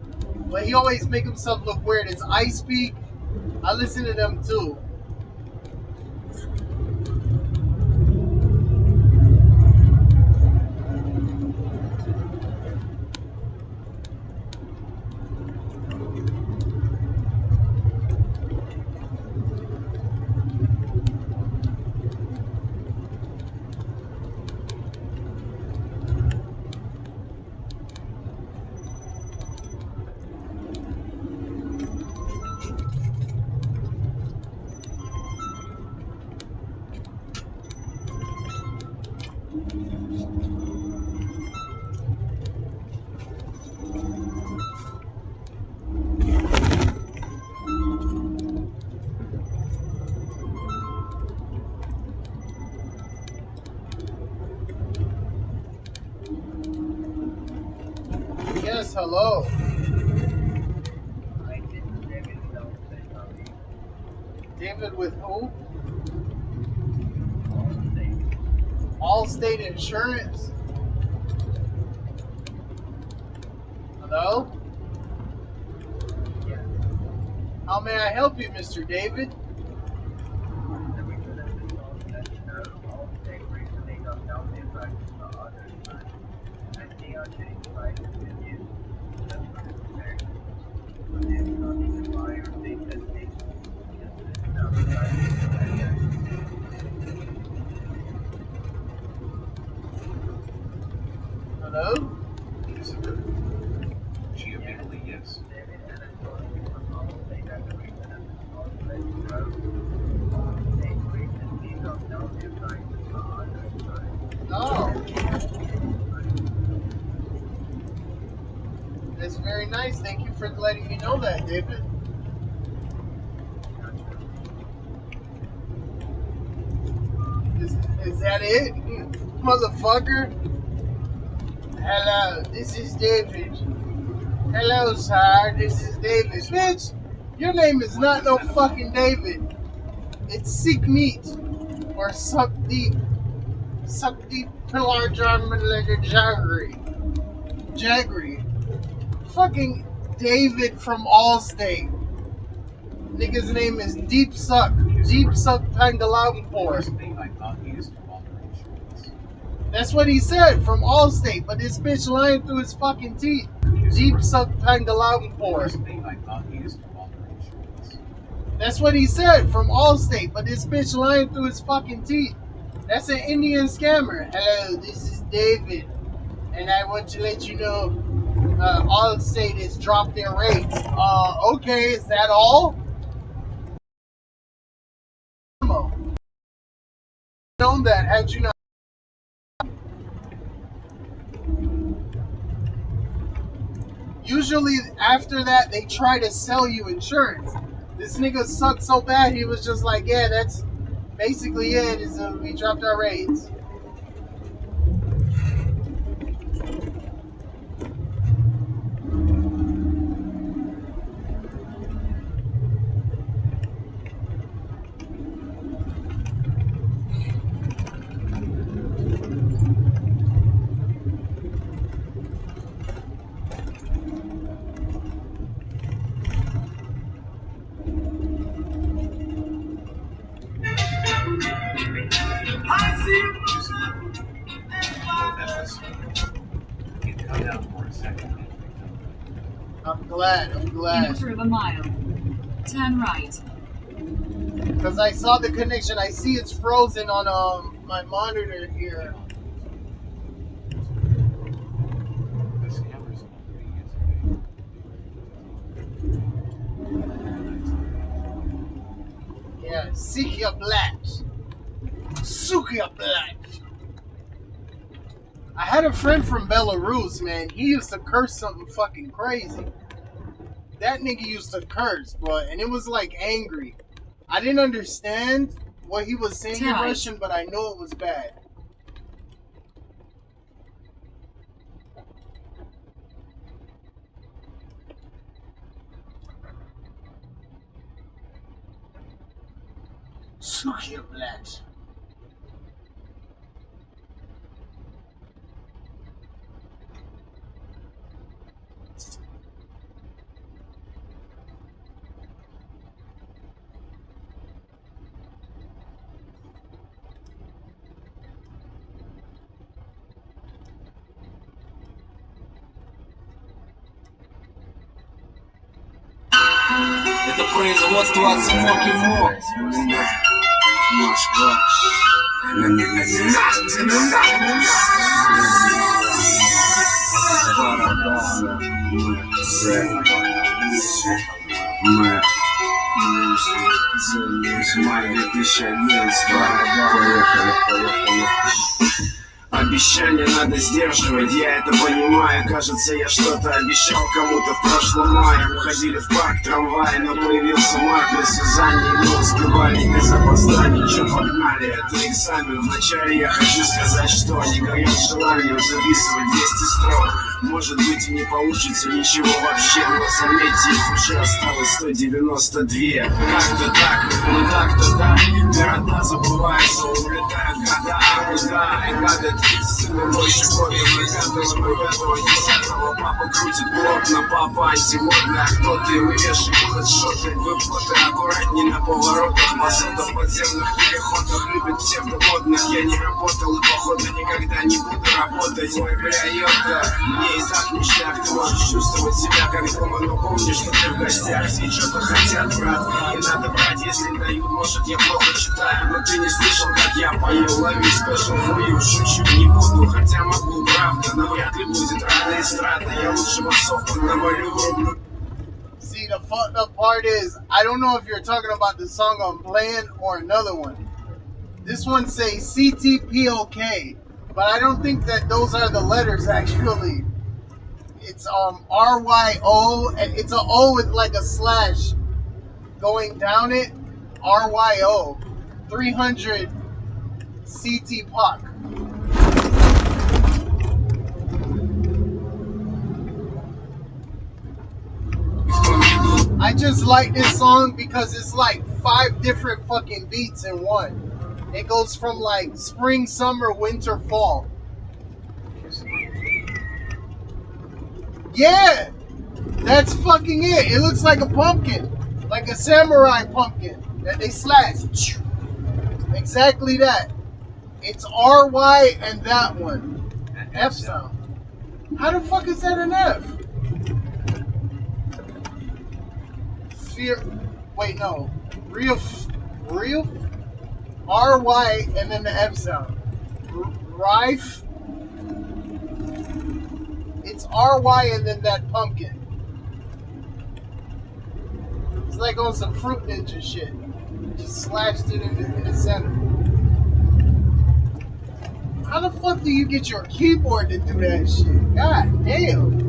but he always make himself look weird. It's Ice Peak. I listen to them too. Yes, hello. David with who? Allstate Insurance. Hello? How may I help you, Mr. David? Hello? Geometrically, yes. Oh. That's very nice. Thank you for letting me know that, David. Is that it? Motherfucker? Hello, this is David. Hello, sir, this is David. Bitch, your name is not no fucking David. It's Seek Meat. Or Suck Deep. Suck Deep Pillar Jaggery. Jaggery. Fucking David from Allstate. Nigga's name is Deep Suck. Deep Suck Pangalampur. First thing I thought he is from Auto Insurance. That's what he said, from Allstate, but this bitch lying through his fucking teeth. Deep Suck Pangalampur. First thing I thought he is from Auto Insurance. That's what he said, from Allstate, but this bitch lying through his fucking teeth. That's an Indian scammer. Hello, this is David, and I want to let you know Allstate has dropped their rates. Okay, is that all? Known that, had you not? Usually after that, they try to sell you insurance. This nigga sucked so bad, he was just like, yeah, that's basically it. We dropped our rates. glad. I'm In a glad. quarter of a mile. 10 right. Because I saw the connection. I see it's frozen on my monitor here. The scammers in 30 yesterday. Yeah, Sukia Black. Sukia Black. I had a friend from Belarus, man. He used to curse something fucking crazy. That nigga used to curse, bro, and it was like angry. I didn't understand what he was saying in Right. Russian, but I know it was bad. Sukia Black. Это производство от Смоки Мо. Обещания надо сдерживать, я это понимаю. Кажется, я что-то обещал кому-то в прошлом мае. Уходили в парк трамвай, но появился Марк для Сюзанне. И мы успевали без опозданий. Чё погнали, это экзамен. Вначале я хочу сказать, что не горел желанием записывать 200 строк. Может быть и не получится ничего вообще, но заметьте, их уже осталось 192. Как-то так, не так-то так. Города забываются, улетают года, куда и гадят. Сыны больше крови выкатываем мы в этого десятого. Папа крутит плотно, папа антимодно. А кто-то и вывешивает хедшоты, выплаты аккуратней на поворотах. Бассетов подземных переходах любят псевдоводных. Я не работал и походу никогда не буду работать. Ой, бля, ёпта, мне и так ништяк. Ты можешь чувствовать себя как дома, но помни, что ты в гостях. Все что-то хотят, брат, и надо брать, если дают. Может, я плохо читаю, но ты не слышал, как я пою. Лови спешл фую, шучу не буду, хотя могу, правда. Но вряд ли будет рано эстрада. Я лучше массовку навалю, врублю. See, the fucked up part is, I don't know if you're talking about the song I'm playing or another one. This one says CTPOK, but I don't think that those are the letters actually. It's RYO, and it's a O with like a slash going down it. RYO 300 CT POC. I just like this song because it's like 5 different fucking beats in one. It goes from like spring, summer, winter, fall. Yeah, that's fucking it. It looks like a pumpkin, like a samurai pumpkin that they slash. Exactly that. It's RY and that one. F sound. How the fuck is that an F? Fear. Wait, no. Real. RY and then the F sound. Rife. It's RY and then that pumpkin. It's like on some Fruit Ninja shit. Just slashed it in the center. How the fuck do you get your keyboard to do that shit? God damn.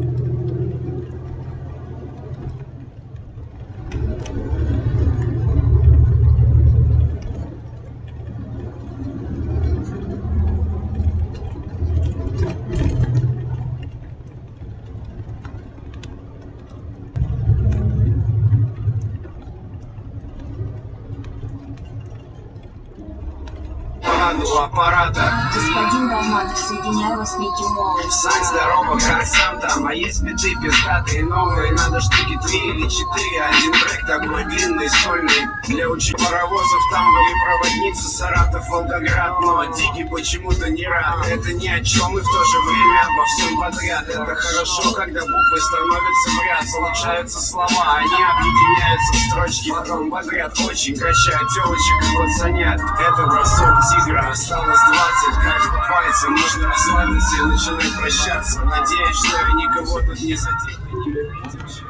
браваду аппарата. Господин Далматов, соединяю вас с Микки Моuse. Сань, здорово, как сам там? А есть биты пиздатые, новые, надо штуки 3 или 4. Один трек такой длинный, сольный, для учи паровозов, тамбовые проводницы, Саратов, Волгоград. Но Дикий почему-то не рад. Это ни о чем и в то же время обо всем подряд. Это хорошо, когда буквы становятся в ряд. Получаются слова, они объединяются в строчки, потом подряд очень качают телочек и пацанят. Это бросок тигра, осталось 20, как пальцем можно расслабиться и начинать прощаться. Надеюсь, что я никого тут не задену.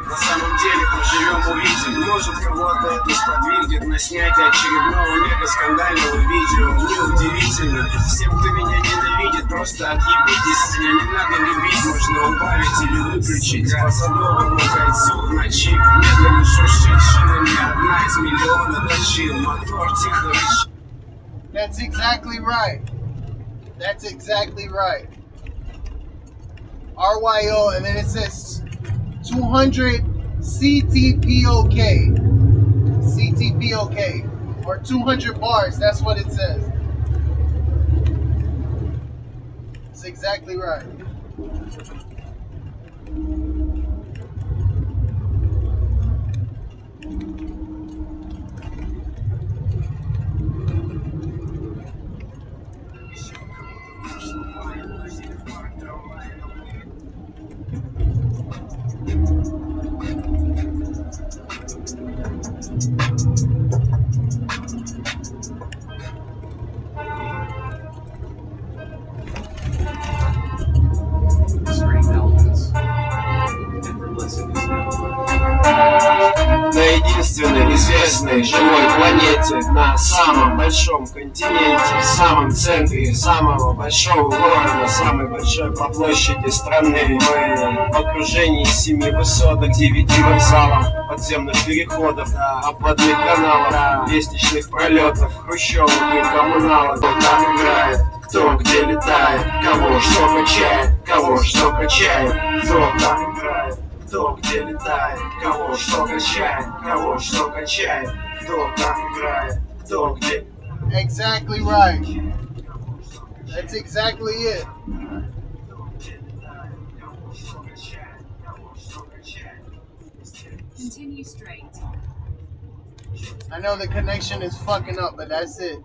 На самом деле поживем, увидим. Может, кого-то это сподвигнет на снятие очередного мега-скандального видео. Неудивительно, всем, кто меня ненавидит, просто отъебитесь. Меня не надо любить, можно убавить или выключить. По Садовому кольцу в ночи медленно шуршит шинами. Одна из миллиона дочин, мотор тихо рычит. That's exactly right. That's exactly right. RYO, and then it says 200 CTPOK. CTPOK. Or 200 bars, that's what it says. It's exactly right. На единственной известной живой планете, на самом большом континенте, в самом центре самого большого города, самой большой по площади страны. Мы в окружении 7 высоток, 9 вокзалов, подземных переходов, обводных каналов, лестничных пролетов, хрущевок и коммуналок. Кто там играет, кто где летает, кого что качает, кого что качает, кто там играет, кто где летает, кого что качает, кого что качает, кто там играет, кто где. Exactly right. That's exactly it. Continue straight. I know the connection is fucking up, but that's it.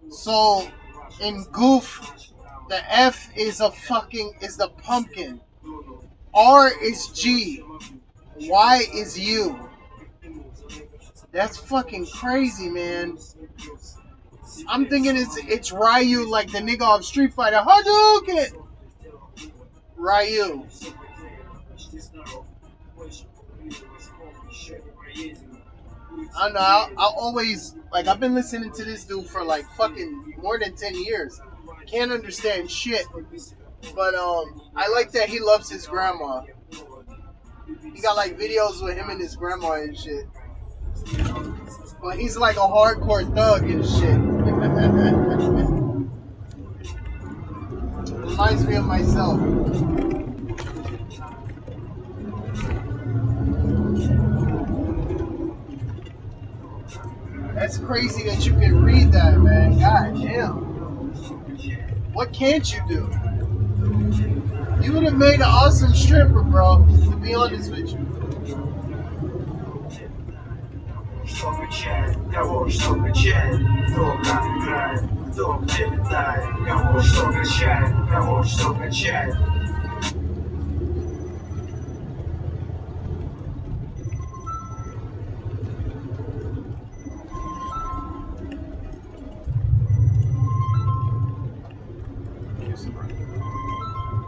So in Goof, the F is the pumpkin. R is G. Y is U. That's fucking crazy, man. I'm thinking it's Ryu, like the nigga off Street Fighter. Hadouken! Ryu. I don't know. I'll always, like, I've been listening to this dude for like fucking more than 10 years. Can't understand shit. But I like that he loves his grandma. He got like videos with him and his grandma and shit. But he's like a hardcore thug and shit. Reminds me of myself. That's crazy that you can read that, man. God damn. What can't you do? You would have made an awesome stripper, bro, to be honest with you. Что качает, кого что качает, кто как играет, кто где летает, кого что качает, кого что качает.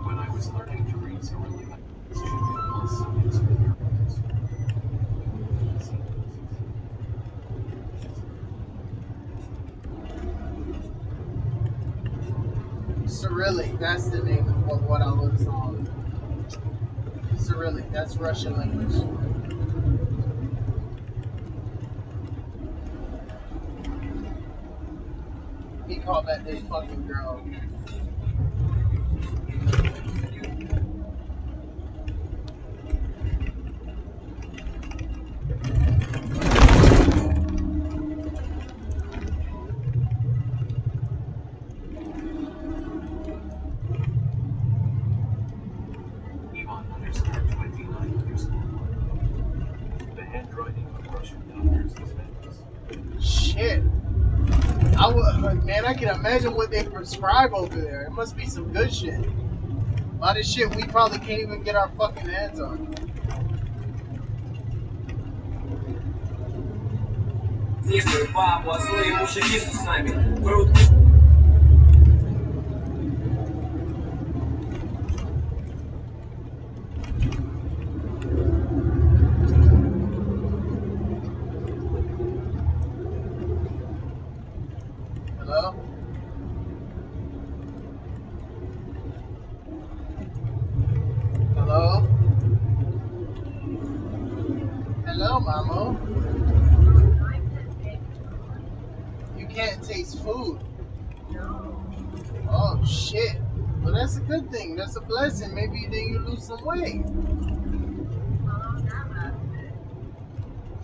When I was learning to read so early, I was plus experience. Cyrillic, that's the name of what I was on. Cyrillic, that's Russian language. He called that this fucking girl. Ivan underscore 29 underscore 1. The handwriting of Russian doctors is endless. Shit. Man, I can imagine what they prescribe over there. It must be some good shit. A lot of shit we probably can't even get our fucking hands on. Действуй, папа, злые мужики с нами. Врут. Hello? Hello? Hello, Mama. You can't taste food. Oh, shit. Well, that's a good thing. That's a blessing. Maybe then you lose some weight.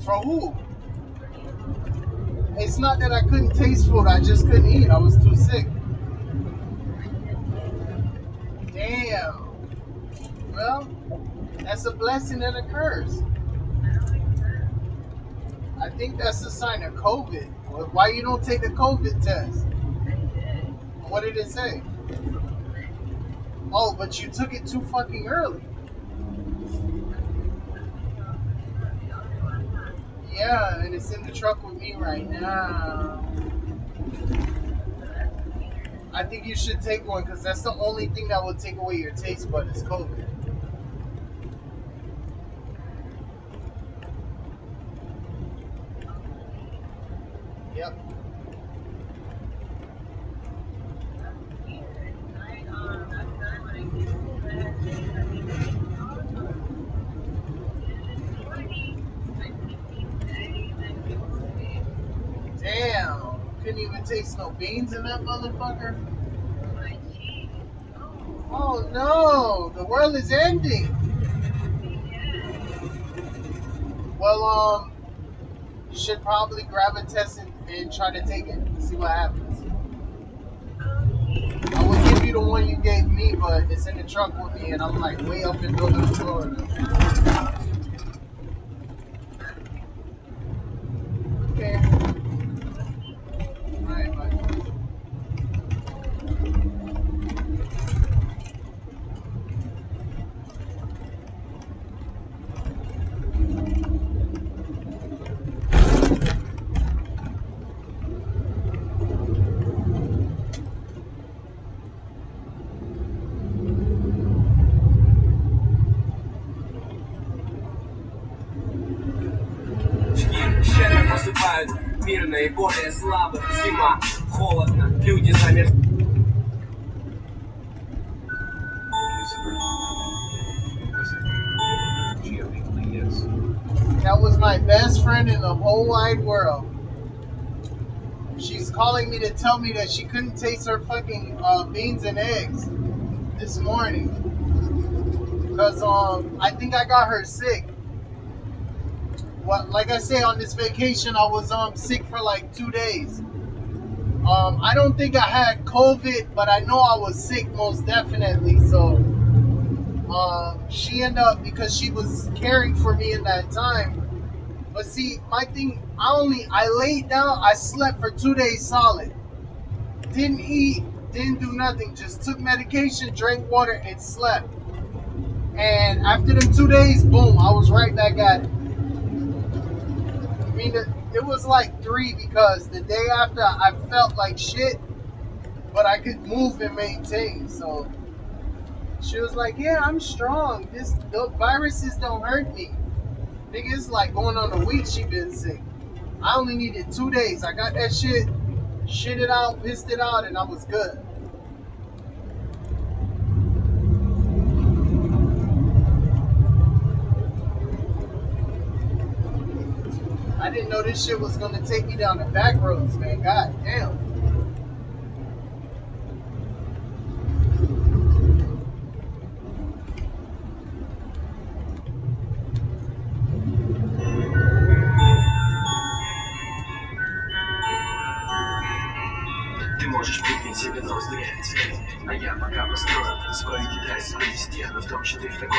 For who? It's not that I couldn't taste food. I just couldn't eat. I was too sick. Damn. Well, that's a blessing and a curse. I think that's a sign of COVID. Why you don't take the COVID test? What did it say? Oh, but you took it too fucking early. Yeah, and it's in the truck with me right now. I think you should take one because that's the only thing that will take away your taste bud is COVID. Yep. Damn. Couldn't even taste no beans in that motherfucker. Oh no, the world is ending. Well, you should probably grab a test and try to take it. See what happens. I would give you the one you gave me, but it's in the truck with me, and I'm like way up in Northern Florida. Okay. Alright, bye. Щедро посыпают мир наиболее слабых. Зима, холодно, люди замерзли. That was my best friend in the whole wide world. She's calling me to tell me that she couldn't taste her fucking beans and eggs this morning. Because I think I got her sick. Well, like I say, on this vacation, I was sick for like 2 days. I don't think I had COVID, but I know I was sick most definitely. So she ended up, because she was caring for me in that time. But see, my thing, I laid down, I slept for 2 days solid. Didn't eat, didn't do nothing, just took medication, drank water, and slept. And after them 2 days, boom, I was right back at it. I mean, it was like 3 because the day after I felt like shit, but I could move and maintain. So she was like, yeah, I'm strong. The viruses don't hurt me. Nigga, it's like going on a week she been sick. I only needed 2 days. I got that shit it out, pissed it out, and I was good. I didn't know this shit was gonna take me down the back roads, man. God damn. Купить себе нос дрянь. А я пока построил свой китайский стену, в том числе такой.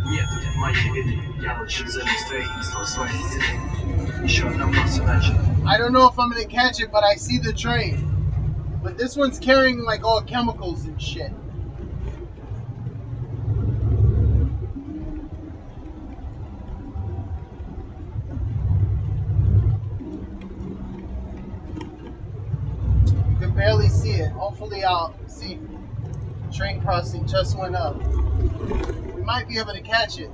Нет моей беды, я лучше займу строительство своей стены. Еще одна просто начал. I don't know if I'm gonna catch it, but I see the train. But this one's carrying like all chemicals and shit. You can barely see it. Hopefully I'll see. Train crossing just went up. We might be able to catch it.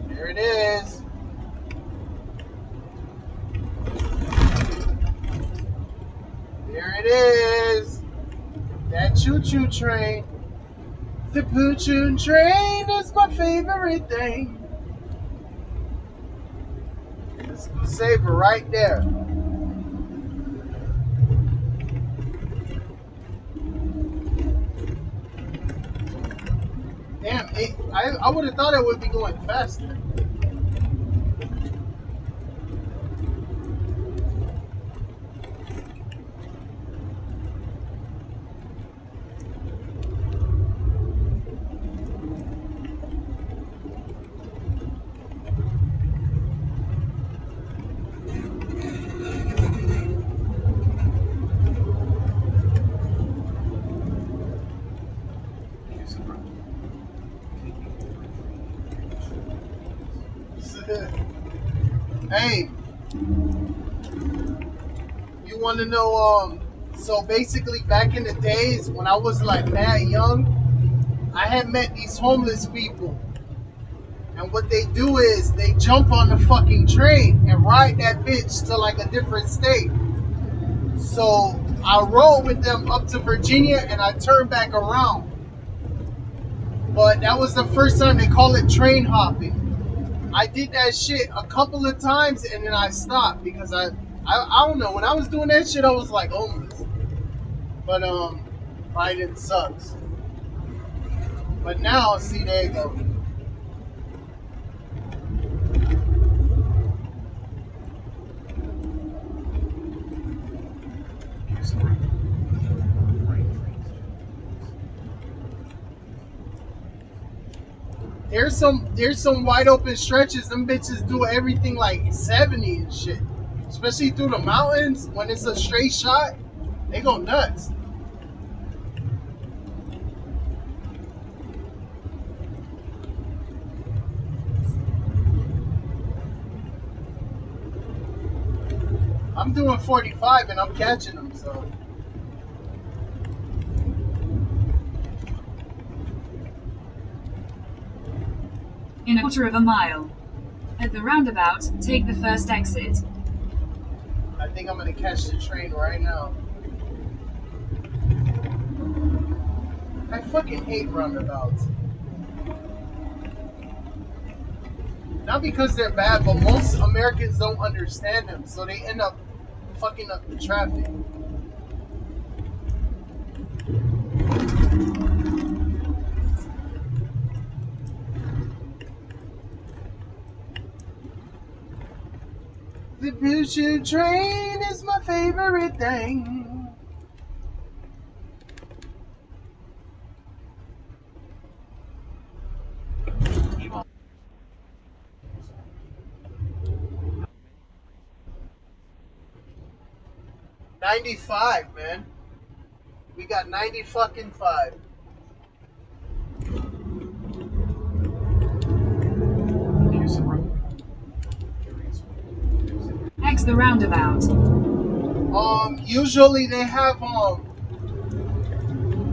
There it is. There it is. That choo-choo train. The poo-choo train is my favorite thing. This is the saver right there. Damn, I would have thought it would be going faster. Hey, you want to know, so basically back in the days when I was like mad young, I had met these homeless people. And what they do is they jump on the fucking train and ride that bitch to like a different state. So I rode with them up to Virginia and I turned back around. But that was the first time they call it train hopping. I did that shit a couple of times and then I stopped because I don't know. When I was doing that shit, I was like homeless. But riding sucks. But now, see, there you go. There's some wide open stretches. Them bitches do everything like 70 and shit. Especially through the mountains when it's a straight shot, they go nuts. I'm doing 45 and I'm catching them, so. In a quarter of a mile. At the roundabout, take the first exit. I think I'm gonna catch the train right now. I fucking hate roundabouts. Not because they're bad, but most Americans don't understand them, so they end up fucking up the traffic. The choo-choo train is my favorite thing. $95, man. We got 90 fucking 5. X the roundabout. Usually they have,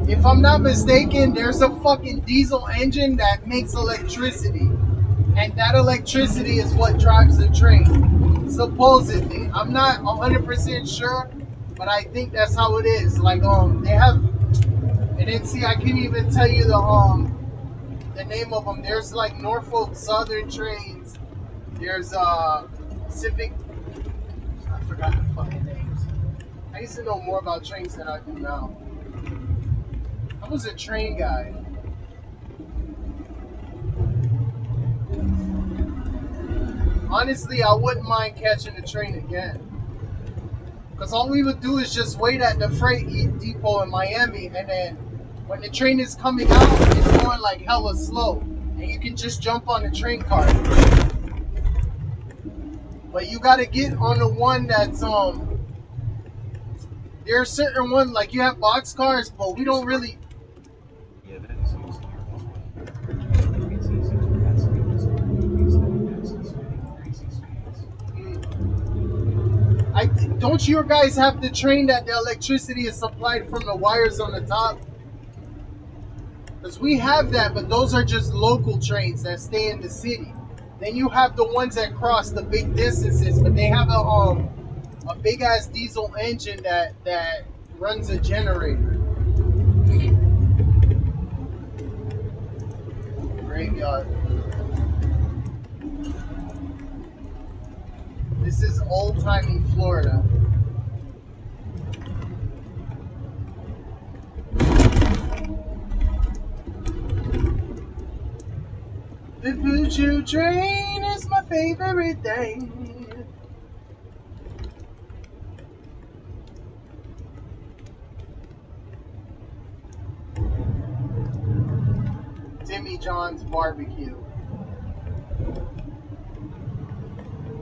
if I'm not mistaken, there's a fucking diesel engine that makes electricity. And that electricity is what drives the train. Supposedly. I'm not 100% sure, but I think that's how it is. Like, they have, and then see, I can't even tell you the name of them. There's like Norfolk Southern trains. There's, Pacific, I forgot the fucking names. I used to know more about trains than I do now. I was a train guy. Honestly, I wouldn't mind catching the train again. Because all we would do is just wait at the freight depot in Miami, and then when the train is coming out, it's going like hella slow. And you can just jump on the train car. But you gotta get on the one that's, there are certain ones, like you have box cars, but we don't really... Yeah, that is used here as well. It's easy to pass things through movies that access hitting crazy speeds. Don't you guys have the train that the electricity is supplied from the wires on the top? Because we have that, but those are just local trains that stay in the city. Then you have the ones that cross the big distances, but they have a big ass diesel engine that runs a generator. Graveyard. This is old-timey Florida. The choo-choo train is my favorite thing. Timmy John's Barbecue.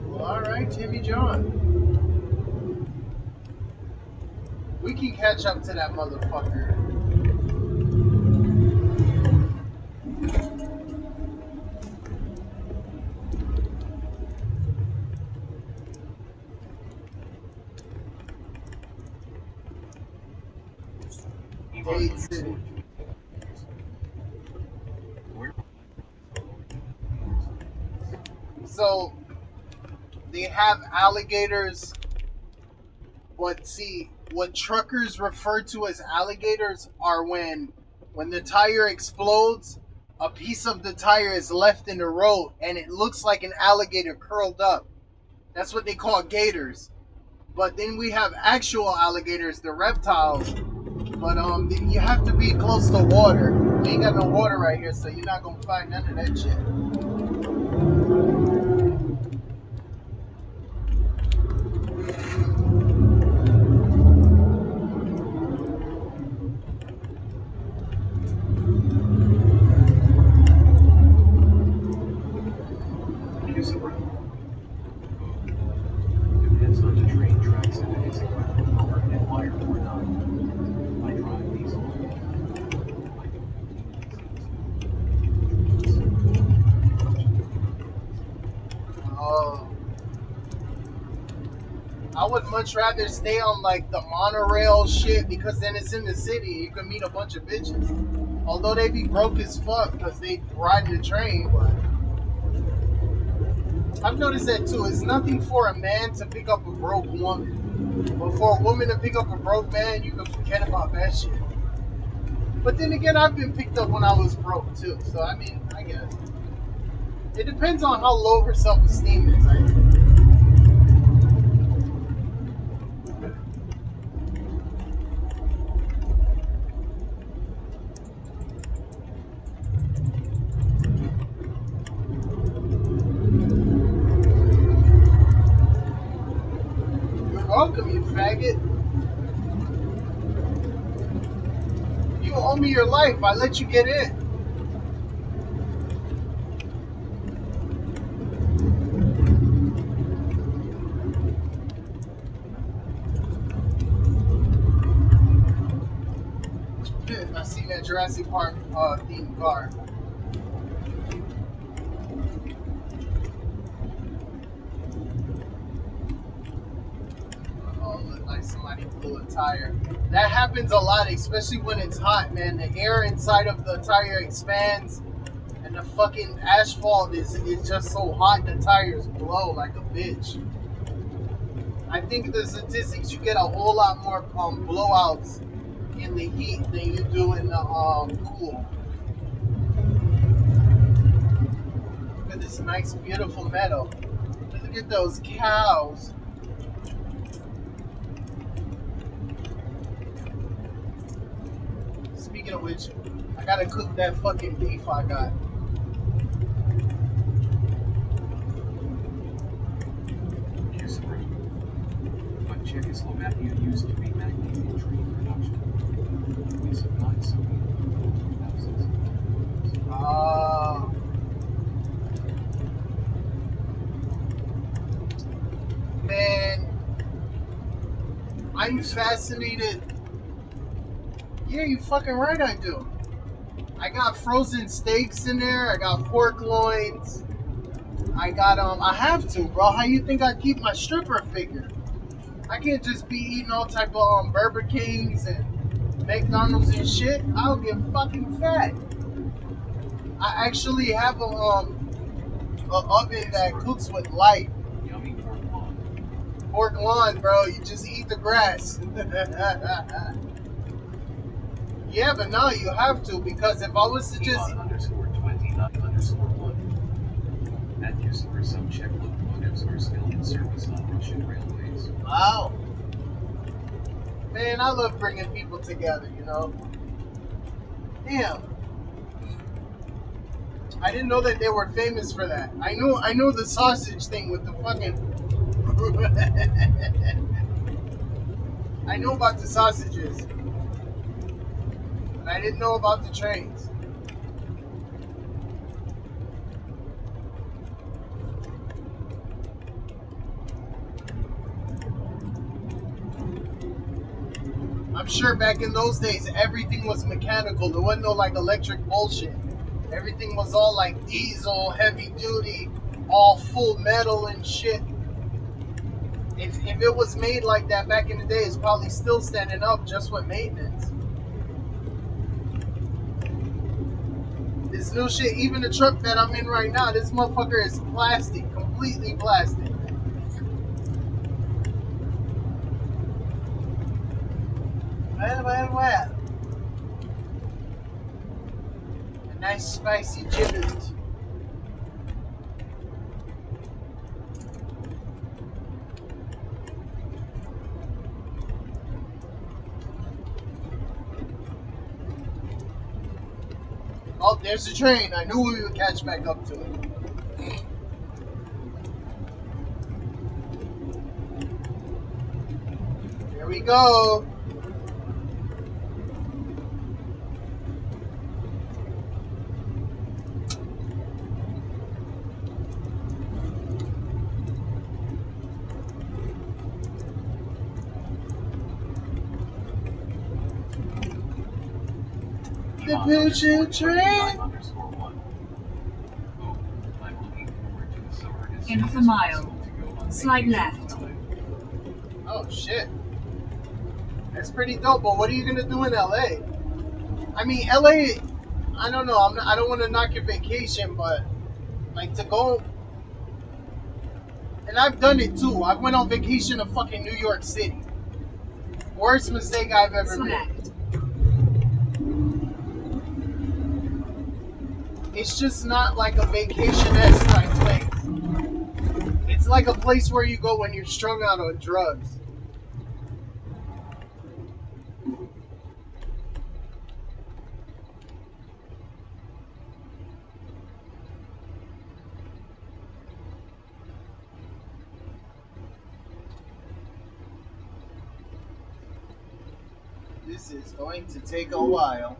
Well, alright, Timmy John. We can catch up to that motherfucker. Dade City. So they have alligators, but see, what truckers refer to as alligators are when the tire explodes, a piece of the tire is left in the road and it looks like an alligator curled up. That's what they call gators. But then we have actual alligators, the reptiles. But you have to be close to water. We ain't got no water right here, so you're not gonna find none of that shit. Depends on the train tracks and its equipment power and wire or not. I drive these all day. Oh. I would much rather stay on like the monorail shit because then it's in the city. You can meet a bunch of bitches. Although they be broke as fuck because they ride the train, but I've noticed that too. It's nothing for a man to pick up a broke woman. But for a woman to pick up a broke man, you can forget about that shit. But then again, I've been picked up when I was broke too. So I mean, I guess. It depends on how low her self-esteem is, I think. Welcome, you faggot. You owe me your life. I let you get in. I seen that Jurassic Park themed car. Like somebody blew a tire. That happens a lot, especially when it's hot, man. The air inside of the tire expands and the fucking asphalt is just so hot the tires blow like a bitch. I think the statistics, you get a whole lot more blowouts in the heat than you do in the cool. Look at this nice beautiful meadow. Look at those cows. Speaking of which, I gotta cook that fucking beef I got. Czechoslovakia used to be magnesium tree production. We supplied Soviet houses. Man, I'm fascinated. Yeah, you fucking right I do. I got frozen steaks in there. I got pork loins. I got, I have to, bro. How you think I keep my stripper figure? I can't just be eating all type of Burger Kings and McDonald's and shit. I'll get fucking fat. I actually have a oven that cooks with light. Yummy pork loin. Pork loin, bro. You just eat the grass. Yeah, but no, you have to, because if I was to just... Elon_29_1. At use for some Czech locomotives are still in service on Russian railways. Wow. Man, I love bringing people together, you know? Damn. I didn't know that they were famous for that. I know the sausage thing with the fucking... I know about the sausages. But I didn't know about the trains. I'm sure back in those days, everything was mechanical. There wasn't no like electric bullshit. Everything was all like diesel, heavy duty, all full metal and shit. If it was made like that back in the day, it's probably still standing up just with maintenance. This new shit, even the truck that I'm in right now, this motherfucker is plastic, completely plastic. Well. A nice spicy gibbet. Oh, there's the train. I knew we would catch back up to it. Here we go. The Boo-Choo train. In half a mile. Slide left. Oh shit. That's pretty dope, but what are you gonna do in LA? I mean, LA, I don't know, I don't want to knock your vacation, but like to go, and I've done it too. I went on vacation to fucking New York City. Worst mistake I've ever made. It's just not like a vacation-esque type place. It's like a place where you go when you're strung out on drugs. This is going to take a while.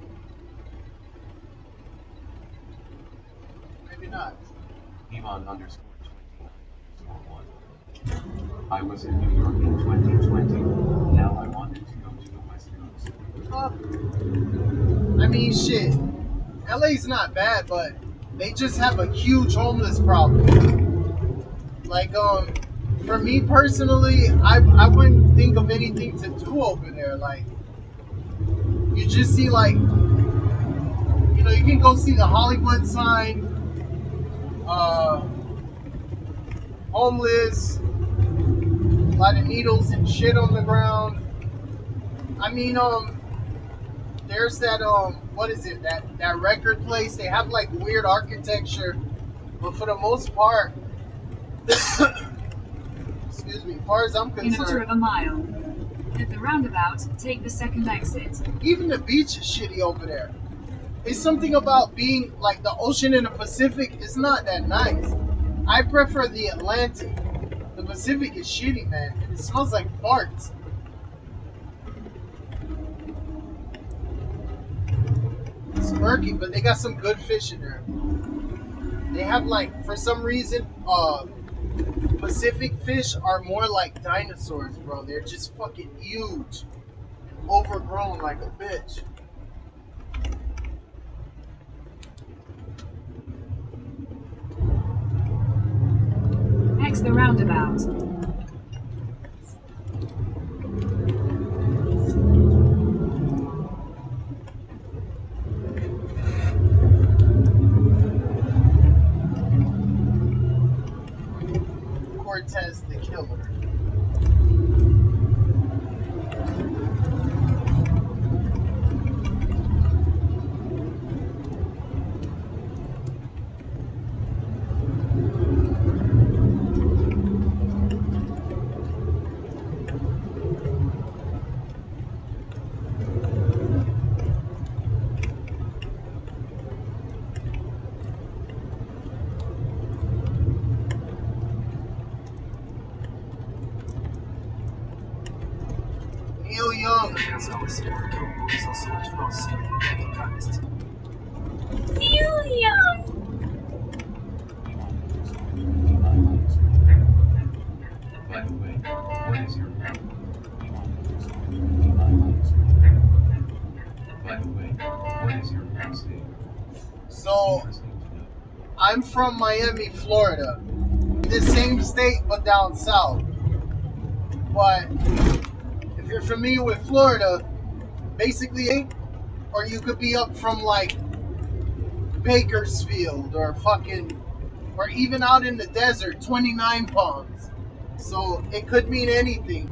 Maybe not. Elon_29_1. I was in New York in 2020. Now I wanted to go to the West Coast. I mean, shit. LA's not bad, but they just have a huge homeless problem. Like, for me personally, I wouldn't think of anything to do over there. Like, you just see, like, you know, you can go see the Hollywood sign, homeless, a lot of needles and shit on the ground. I mean, there's that, what is it, that record place, they have, like, weird architecture, but for the most part, excuse me, as far as I'm concerned, in a quarter of a mile. At the roundabout, take the second exit. even the beach is shitty over there. It's something about being, like, the ocean in the Pacific is not that nice. I prefer the Atlantic. The Pacific is shitty, man. It smells like farts. It's murky, but they got some good fish in there. They have like, for some reason, Pacific fish are more like dinosaurs, bro. They're just fucking huge. Overgrown like a bitch. X the roundabout. Cortez the Killer. Neil Young. Neil Young. By the way, what is your problem? By the way, what is your house name? So, I'm from Miami, Florida. The same state, but down south. But if you're familiar with Florida, basically, or you could be up from like Bakersfield or fucking, or even out in the desert, 29 Palms. So it could mean anything.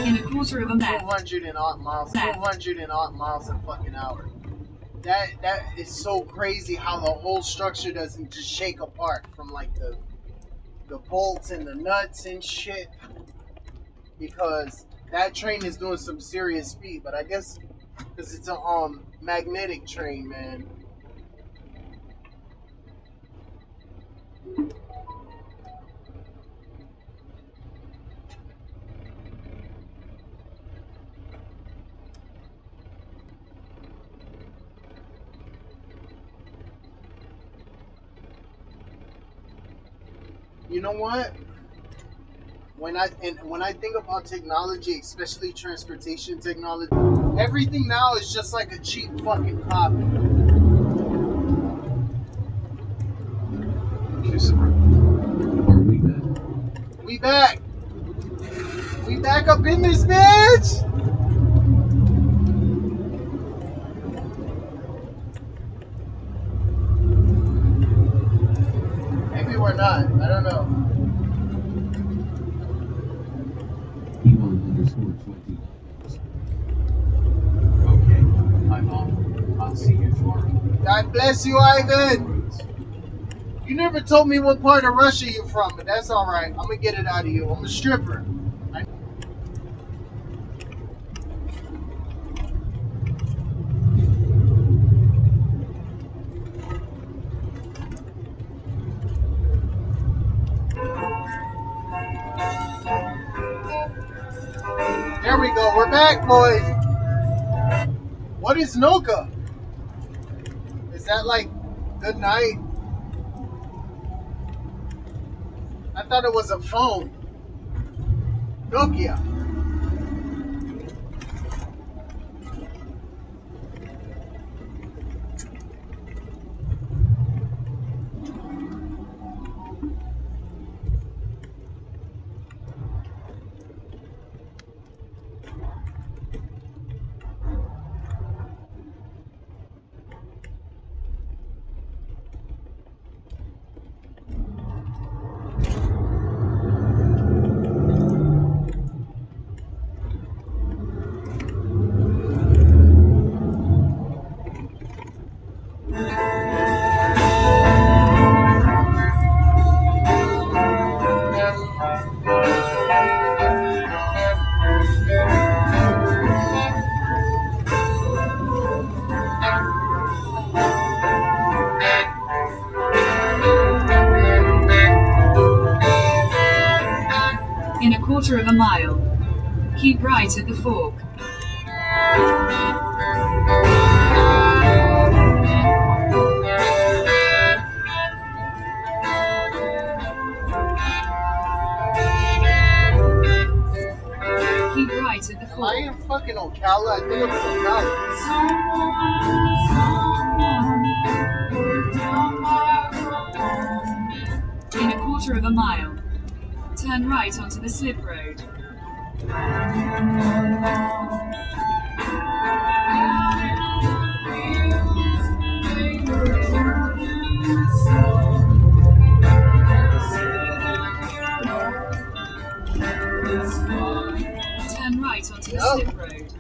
In a quarter of a mile. 200 and odd miles. 200 and odd miles a fucking hour. That is so crazy how the whole structure doesn't just shake apart from like the bolts and the nuts and shit, because that train is doing some serious speed. But I guess because it's a magnetic train, man. You know what? When I think about technology, especially transportation technology, everything now is just like a cheap fucking copy. Are we back? We back. We back up in this bitch. Maybe we're not. I don't know. Elon_20. Okay, I'm off. I'll see you tomorrow. God bless you, Ivan. You never told me what part of Russia you're from, but that's all right. I'm gonna get it out of you. I'm a stripper. There we go. We're back, boys. What is Noka? Is that like good night? I thought it was a phone. Nokia. In a quarter of a mile, keep right at the fork. Keep right at the Am I fork. in fucking Ocala? I think it's Ocala. In a quarter of a mile, turn right onto the slip road. Turn right onto the Yep. slip road.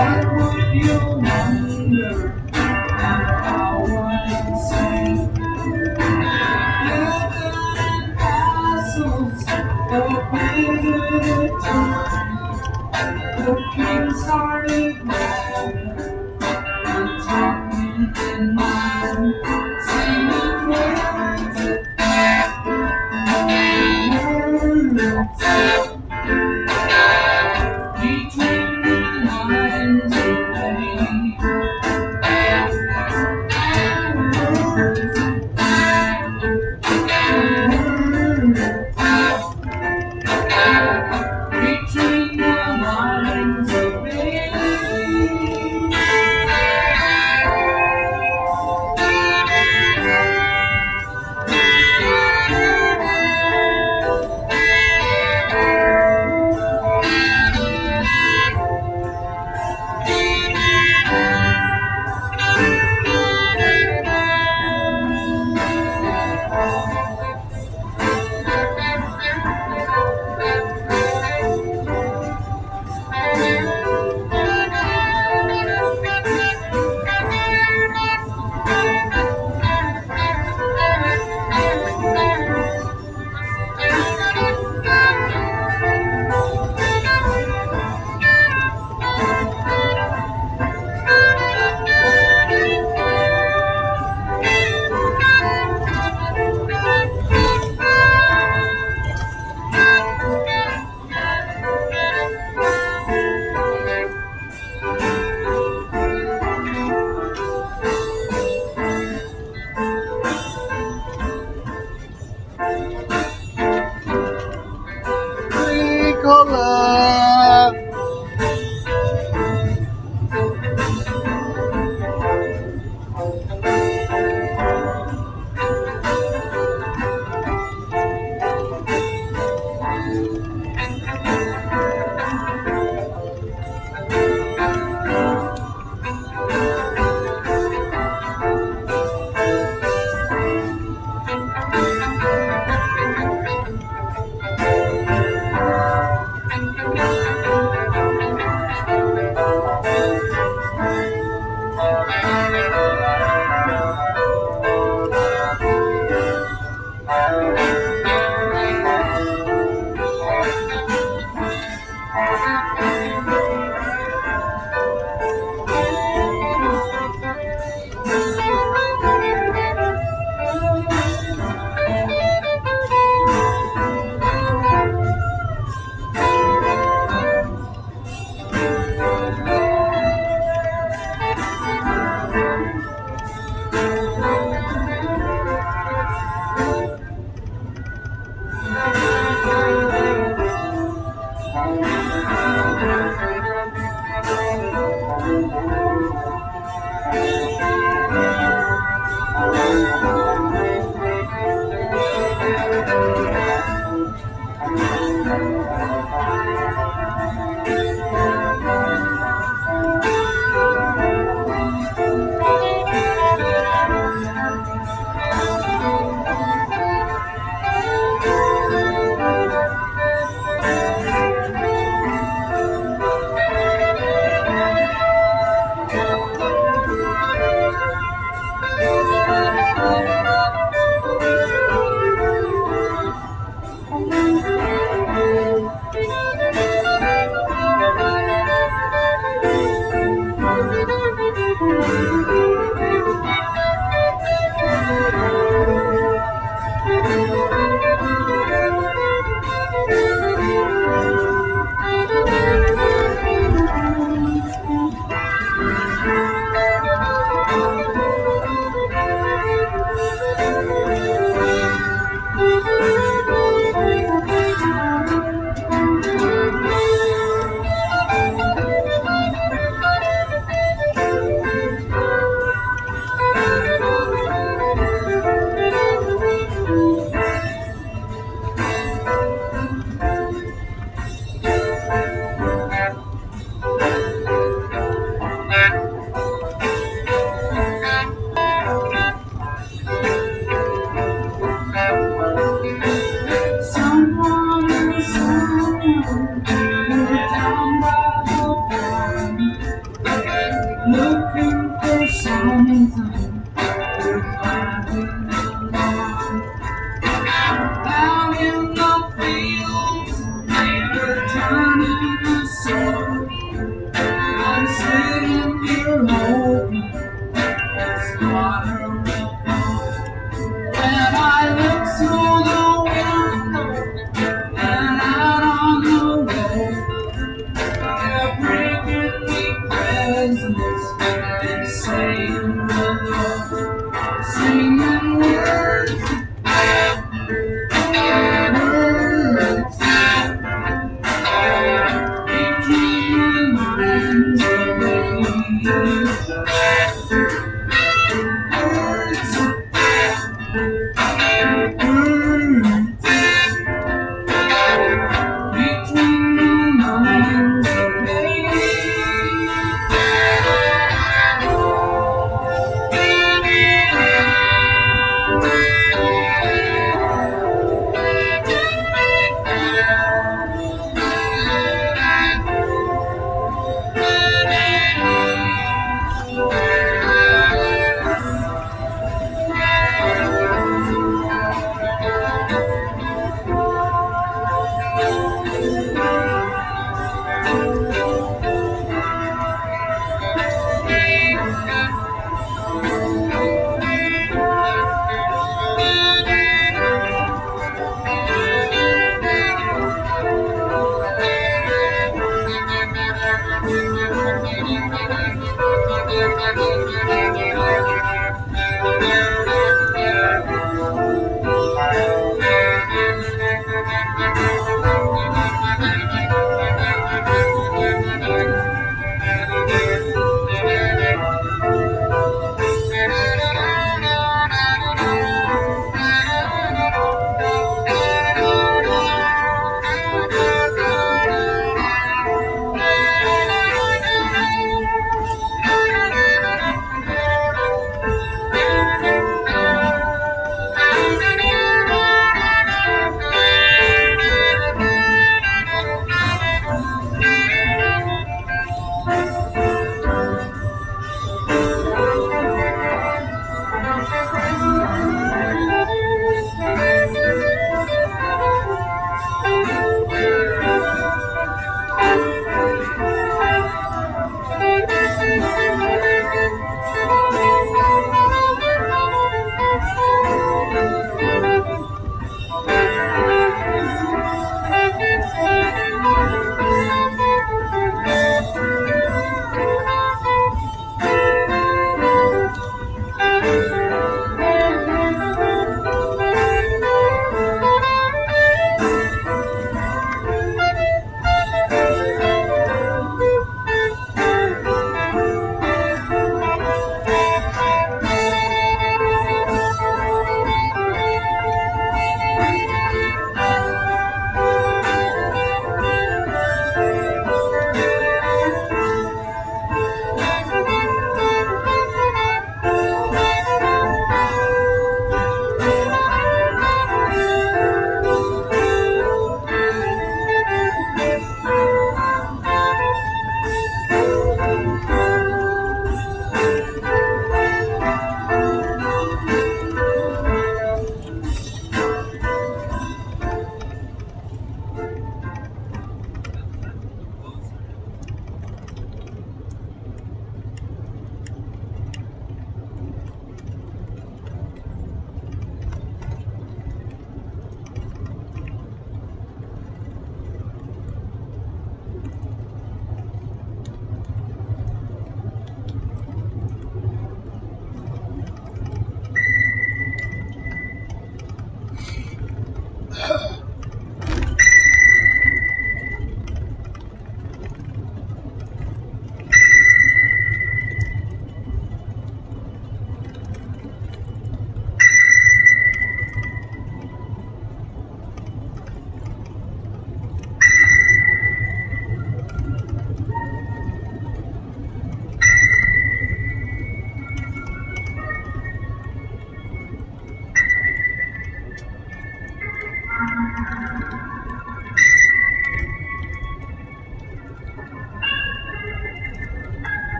What would you wonder how I sing? Heaven and castles, the bigger time. The kings are ignored, I'm talking in mind, singing words, between the lines of pain. Between the lines of pain.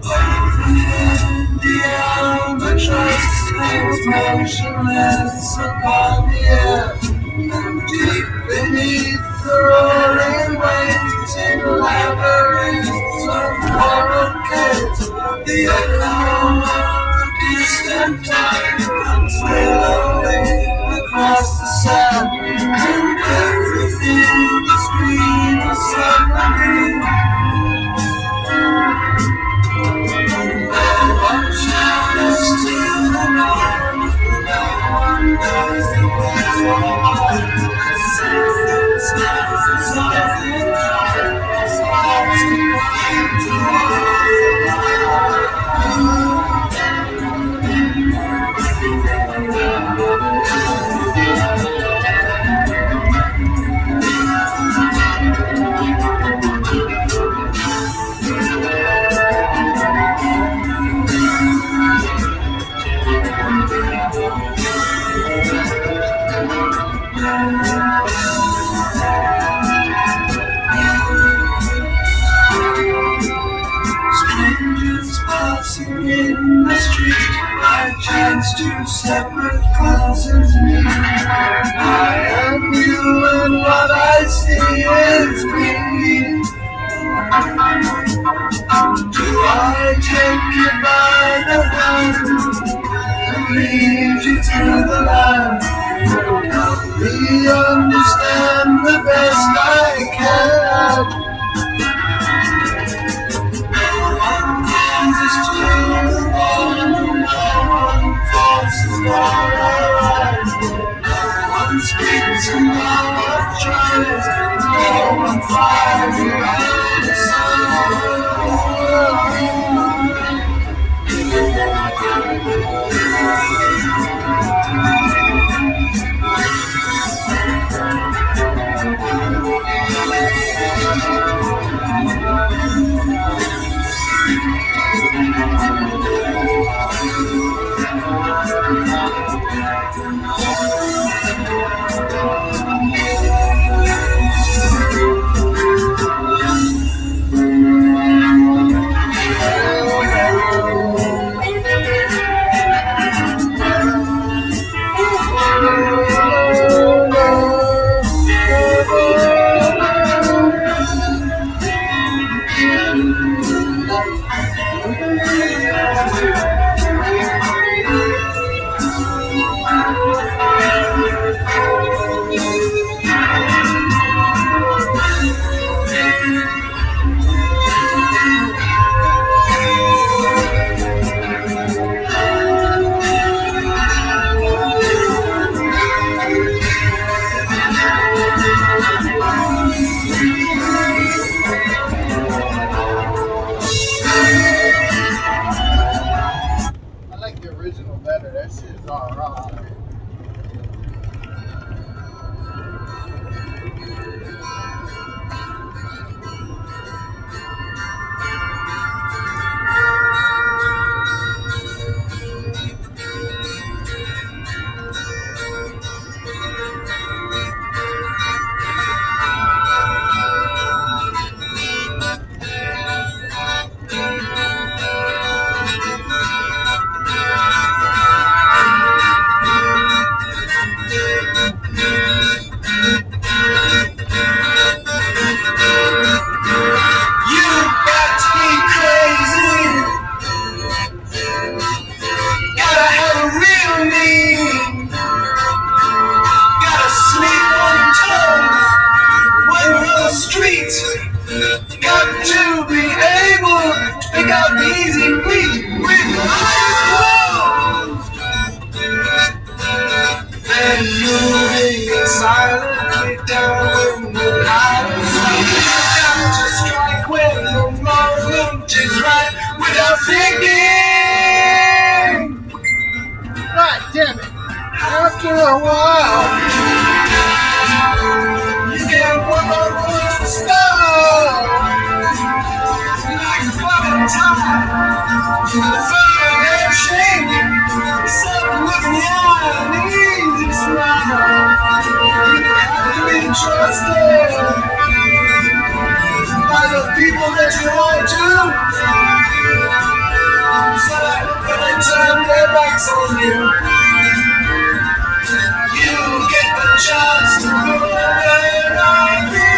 Overhead, the albatross hangs motionless upon the air. Deep beneath the rolling waves, in labyrinths of coral caves, the echo of a distant time comes wailing across the sand, and everything is green as submarine. Strangers passing in the street, by chance two separate classes meet. I am you and what I see is green. Do I take you by the hand and lead you to the land? Help me understand the best I can. No one causes to the one, no one forces nor arrives. No one speaks and no one tries, no one flies around the sun. I like the original better. That shit is all raw. God damn it. After a while, you get one to stop. Like Valentine, the fire and shake. Something with the eye and easy smile. You have to be trusted. I kind of people that you want to. So that when they turn their backs on you, you get the chance to put their on you.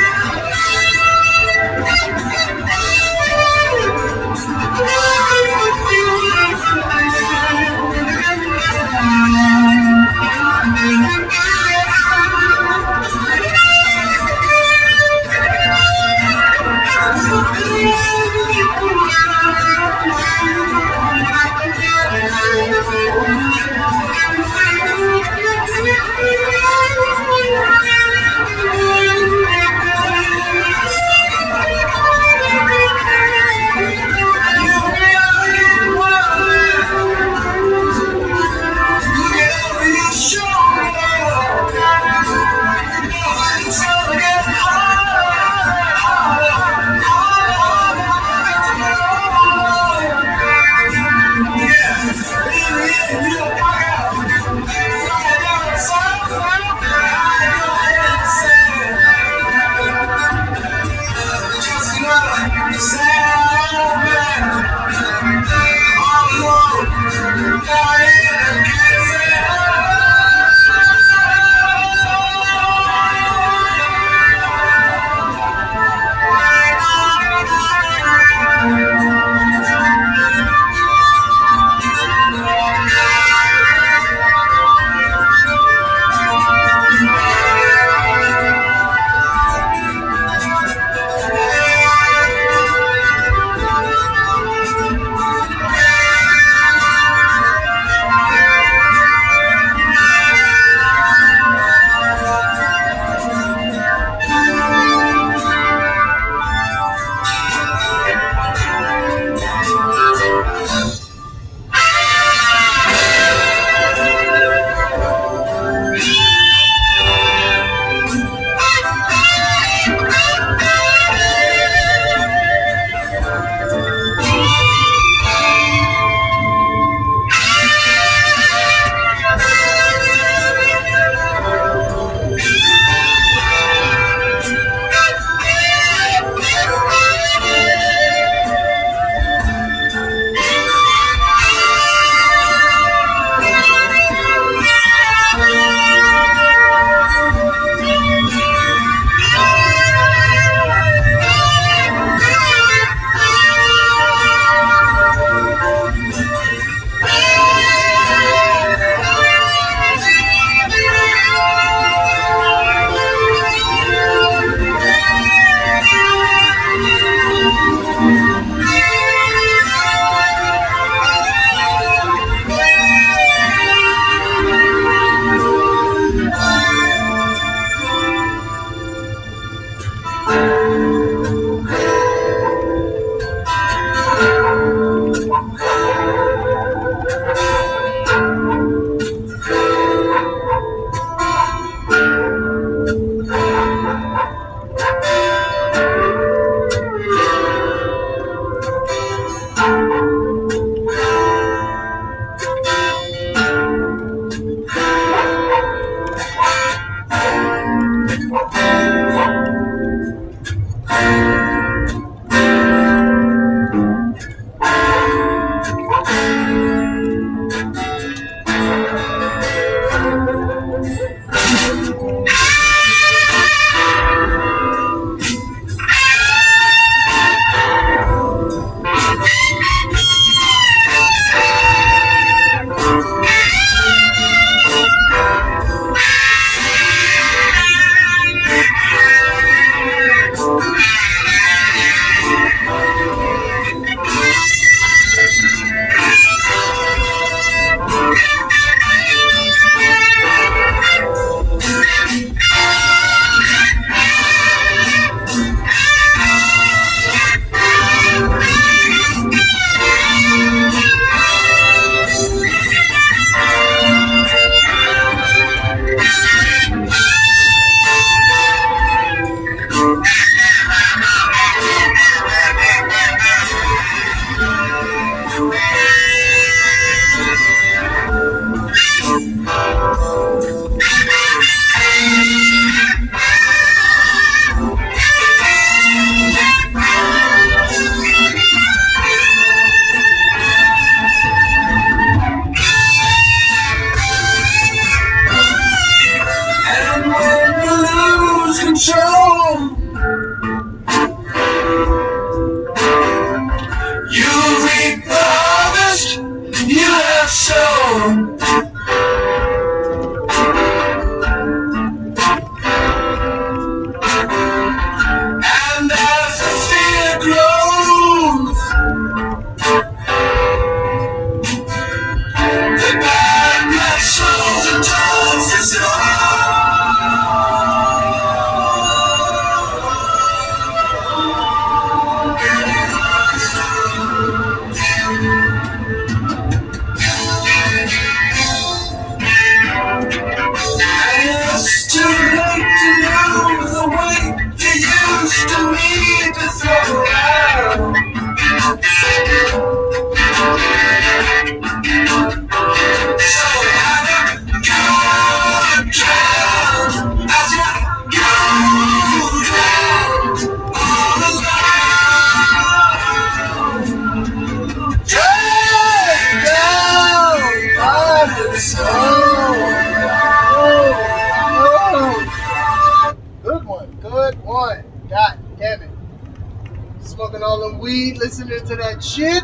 weed, listening to that shit.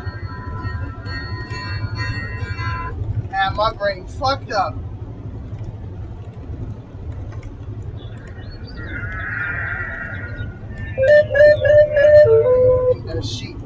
And my brain fucked up. And a sheep.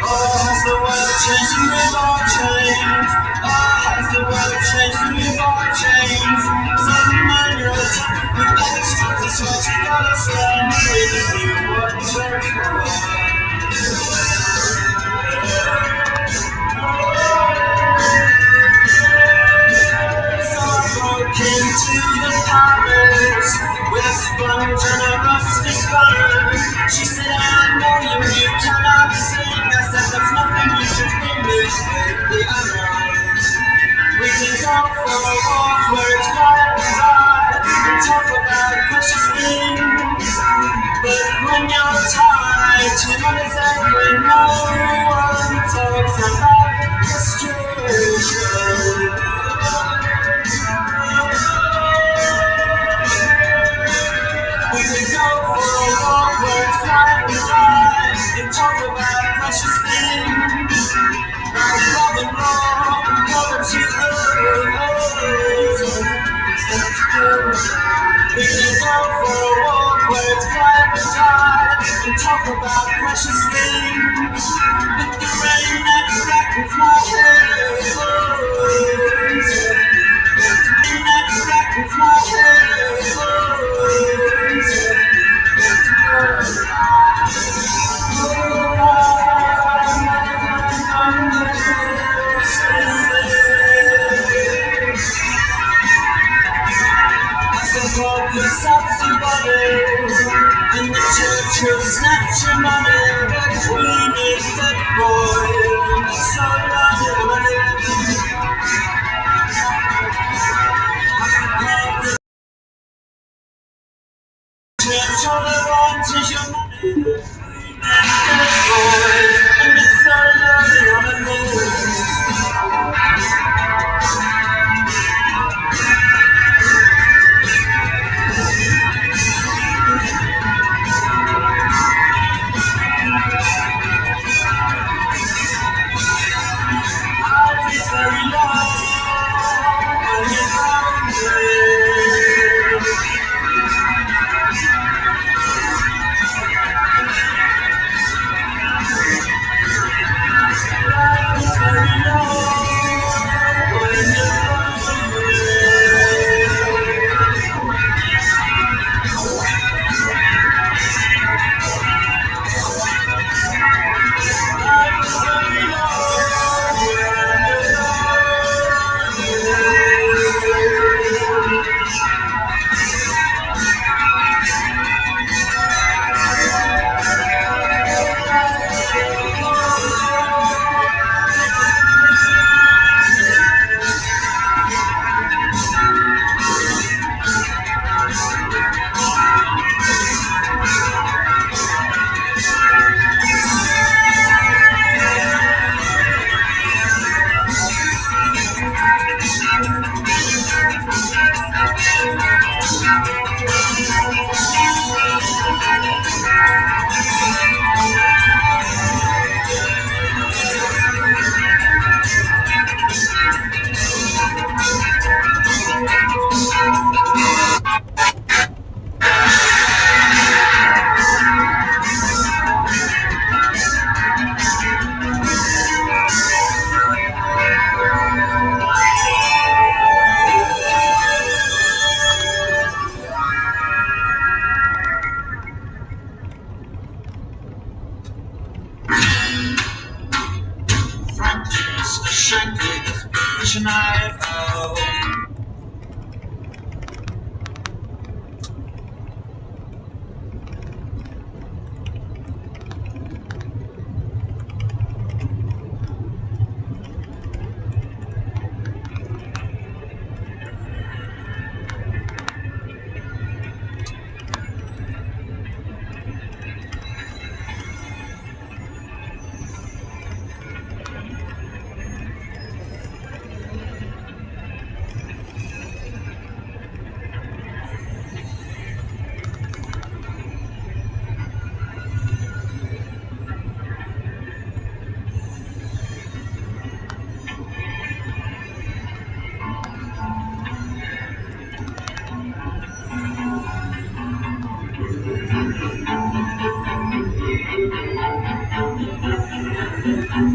Oh, has the world changed and we've all changed? Oh, has the world changed and we've all changed? Some man you're a top, we've got the strength to switch, you gotta stand with the new one church So I broke into the palace with a sponge and a rusty spanner. She said, I know you cannot sing. I said, there's nothing you should bring me, baby, I know. We can go for a walk where it's quiet and dry and talk about precious things. But when you're tied to money's every no one talks about frustration. We could go for a walk where it's quiet and dry and talk about precious things. Like love and law, poverty, we can go for a walk where it's quiet and dry and talk about precious things. With the rain that blackens my hair, rain that blackens my and the church will snatch your money. The queen is dead, boy, and it's so lonely. The church all I want is your money. The queen is dead, boy, and it's so lonely on a moon. He's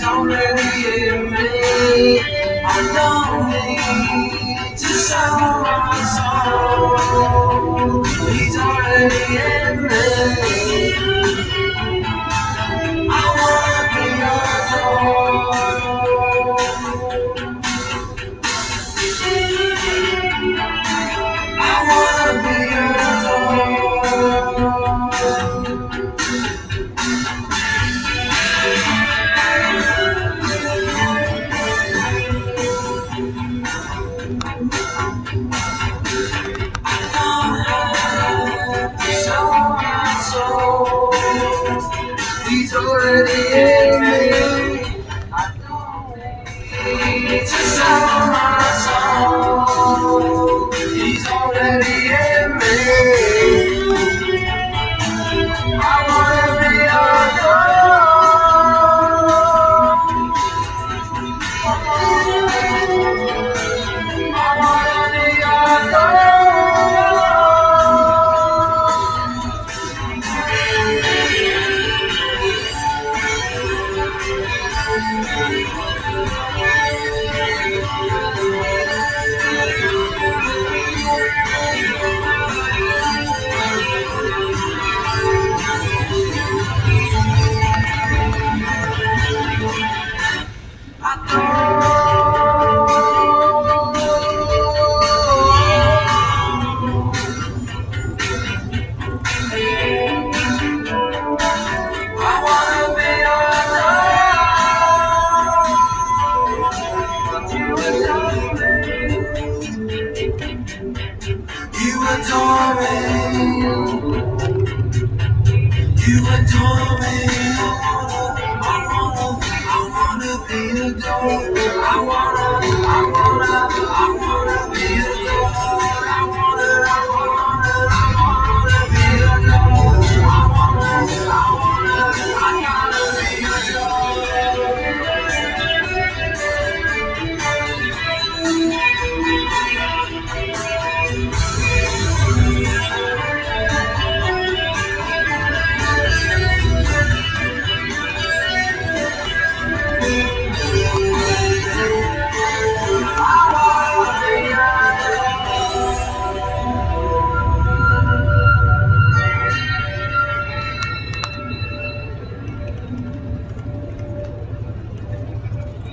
already in me. I don't need to sell my soul. He's already in me. I wanna be adored. I wanna be adored. He's already in me. I don't need to sell my soul. He's already in me. I wanna be adored. I wanna be adored.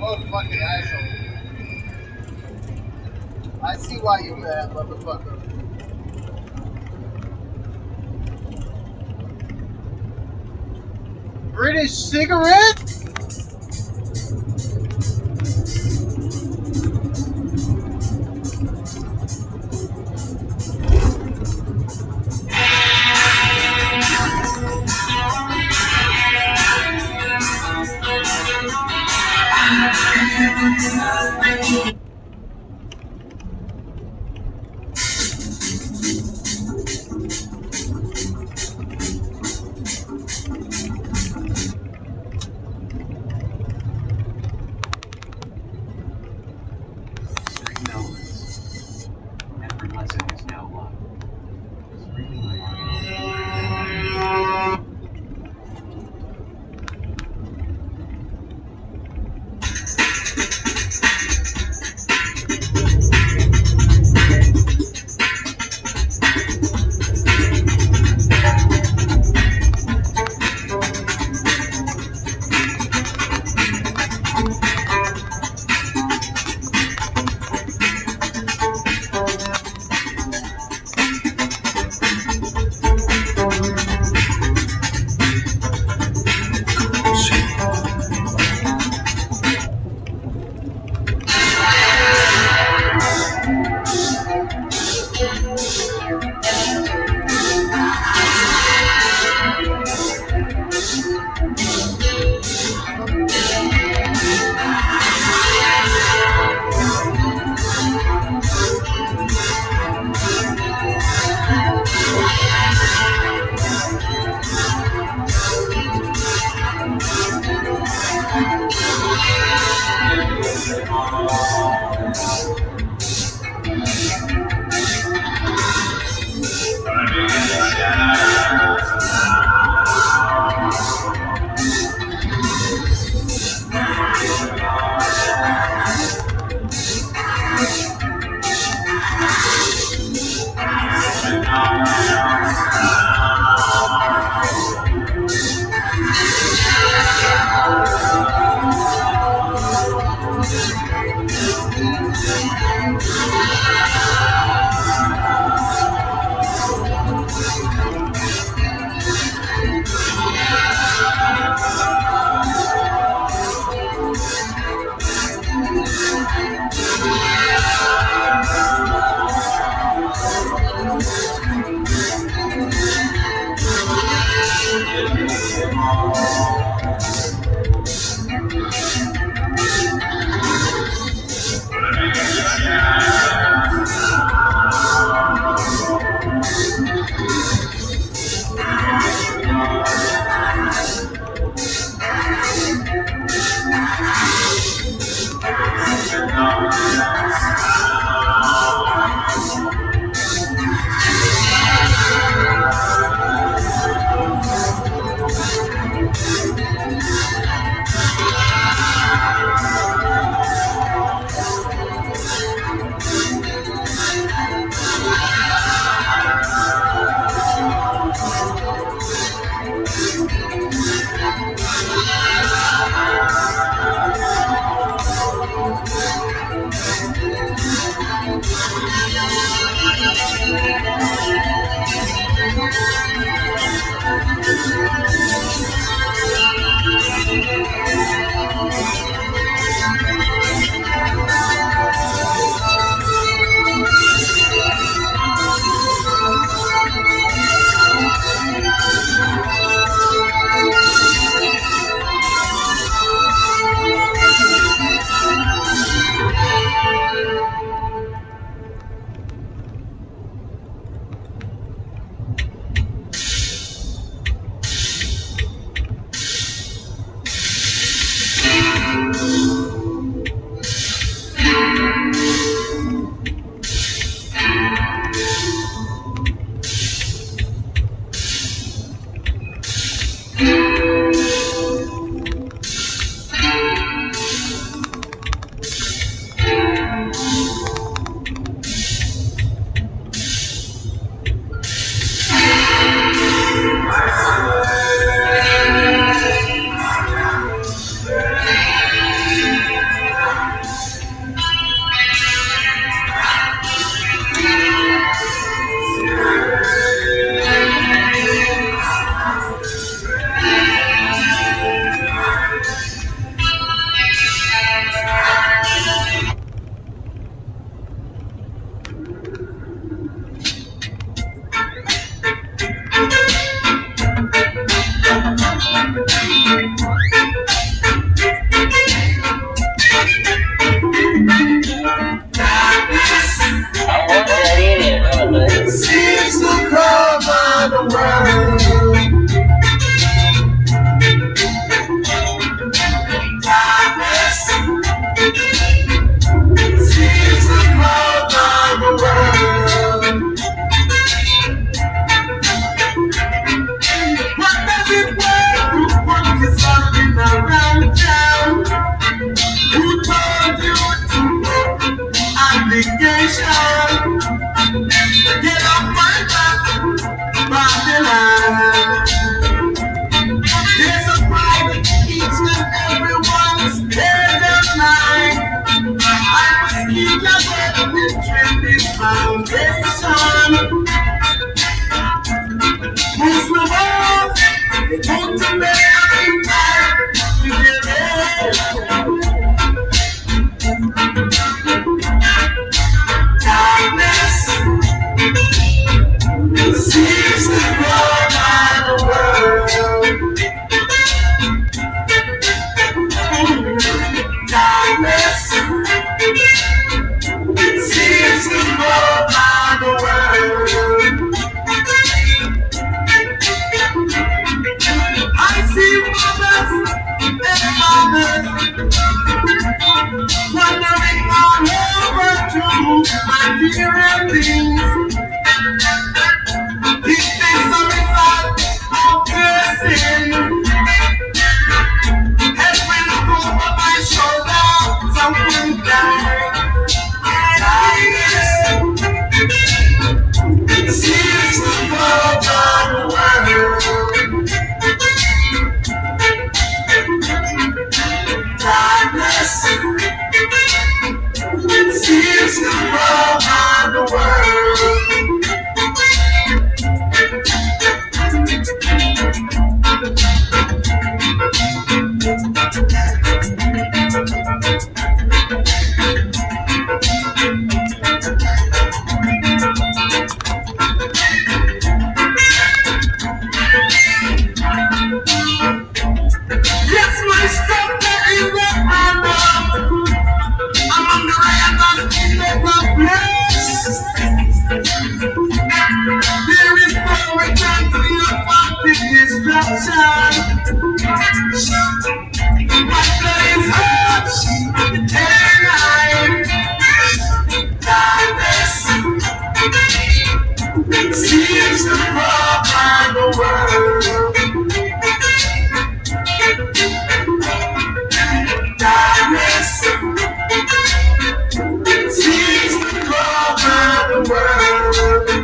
Motherfucking asshole. I see why you mad, motherfucker. British cigarette? seems to cover the world. Darkness seems to cover the world. What does it work to put something around town? Who told you to obligation? Get off my back, Babylon. There's a pride each and everyone's head of mine. I must keep the word this foundation. Muslim all, they come to make me tired. Darkness seems to cover the world. Darkness seems to cover the world. I see mothers and fathers wondering all over to material things. Is this a result of their sin? As we look over my shoulder, someone died. Darkness seems to cover the world. Darkness seems to cover the world. Yes, my structure is the honor. I'm on the right and in the place. There is no return to your fucking destruction. My blood is hot and I'm darkness seems to cover the world. Darkness seems to cover the world.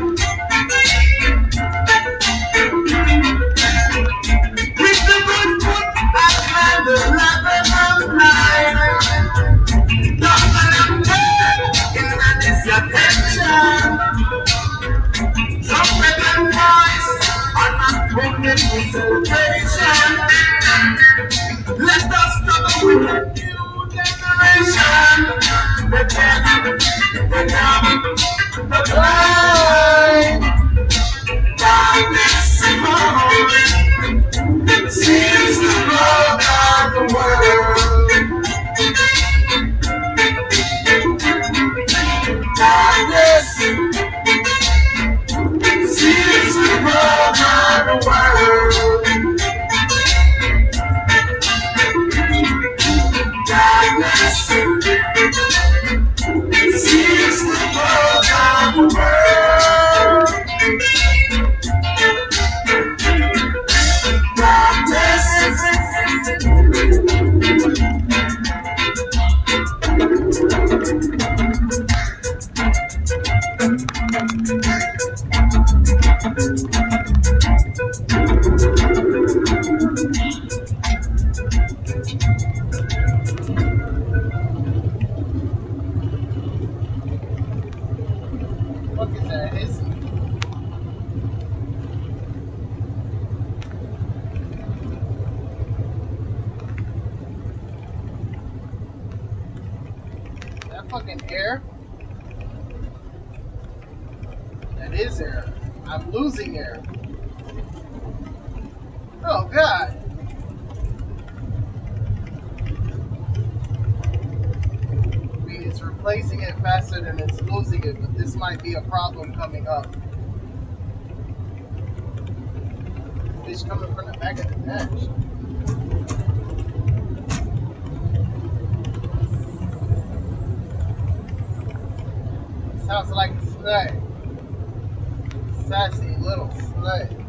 With the good foot, I climb the ladder of life. Don't let them turn in my disattention. Trumpet and voice on my broken celebration. Let us struggle with a new generation. The blind. Darkness seems to cover the world. Darkness seems to cover the world. Darkness seems to cover the world. Darkness what is that? Is that fucking air? That is air. I'm losing air. Oh god. I mean, it's replacing it faster than it's losing it, but this might be a problem coming up. bitch coming from the back of the dash. Sounds like a snake. Sassy little snake.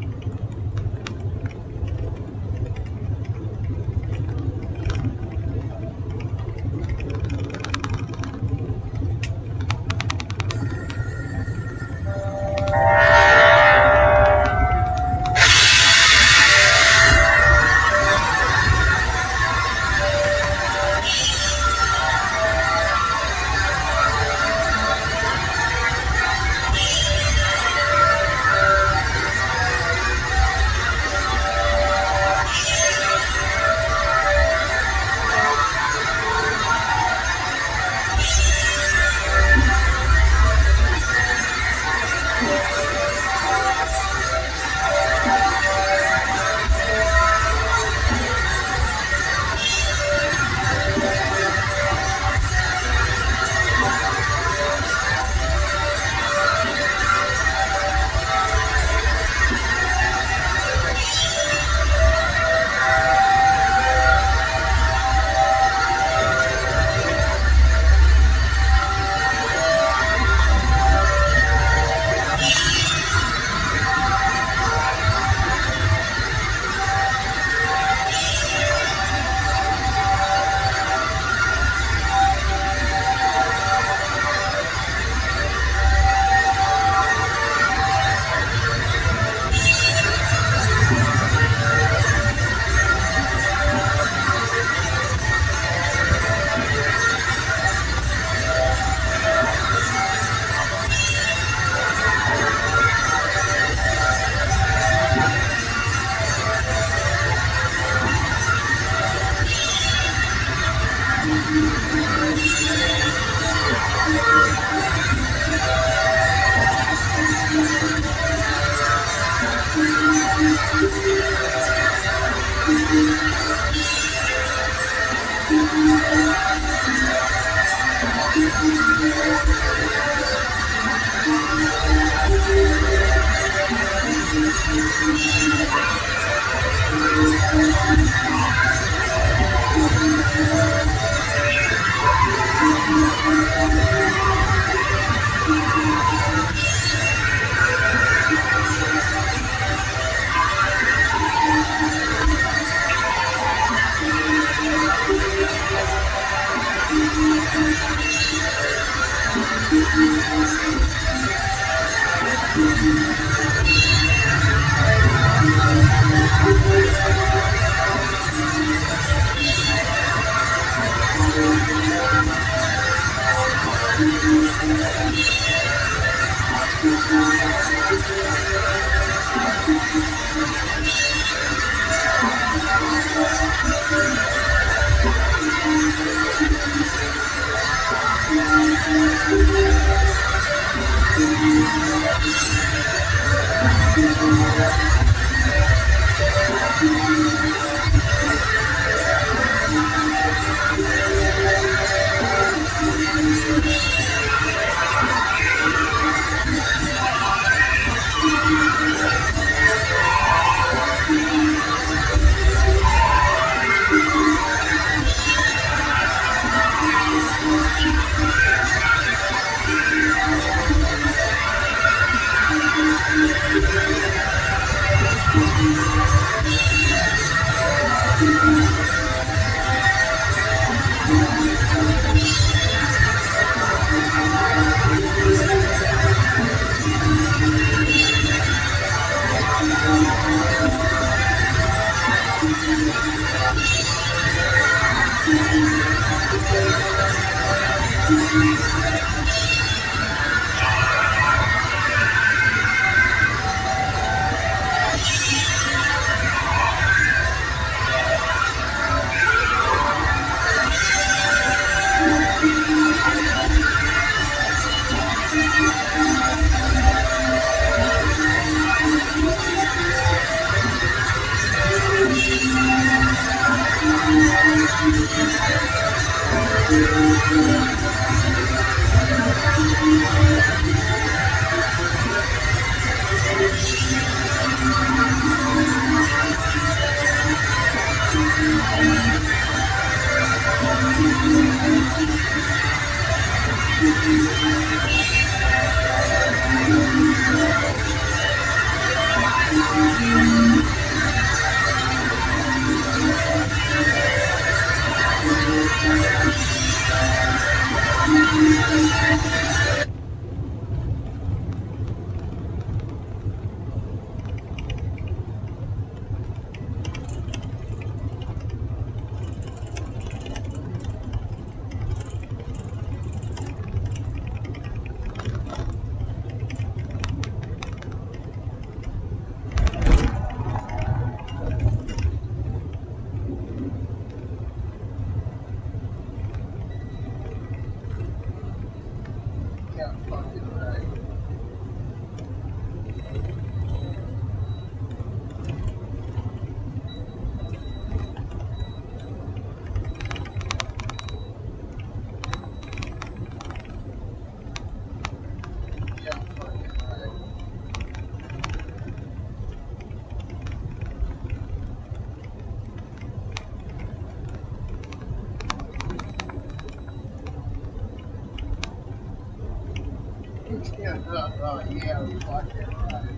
Yeah, fucking right.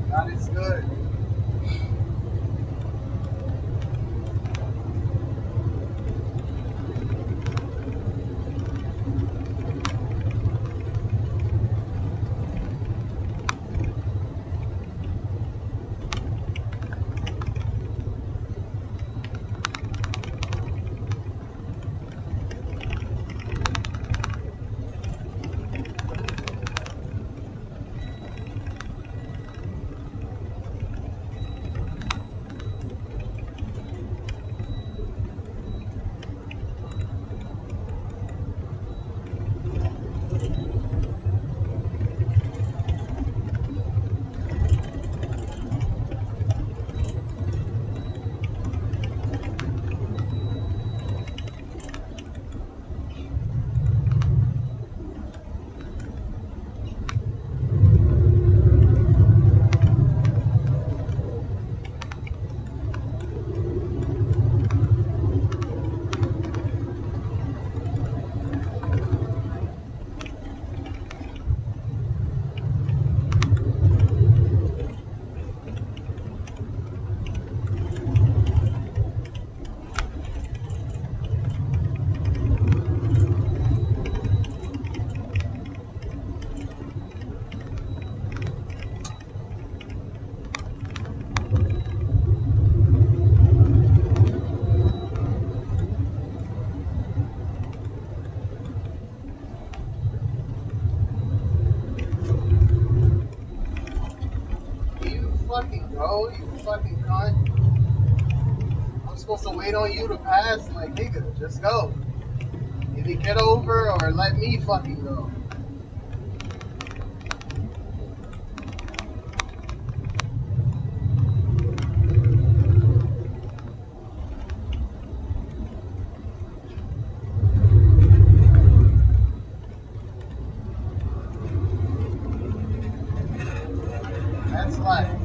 That is good. You fucking go, you fucking cunt. I'm supposed to wait on you to pass? Like, nigga, just go. Either get over or let me fucking go. That's life.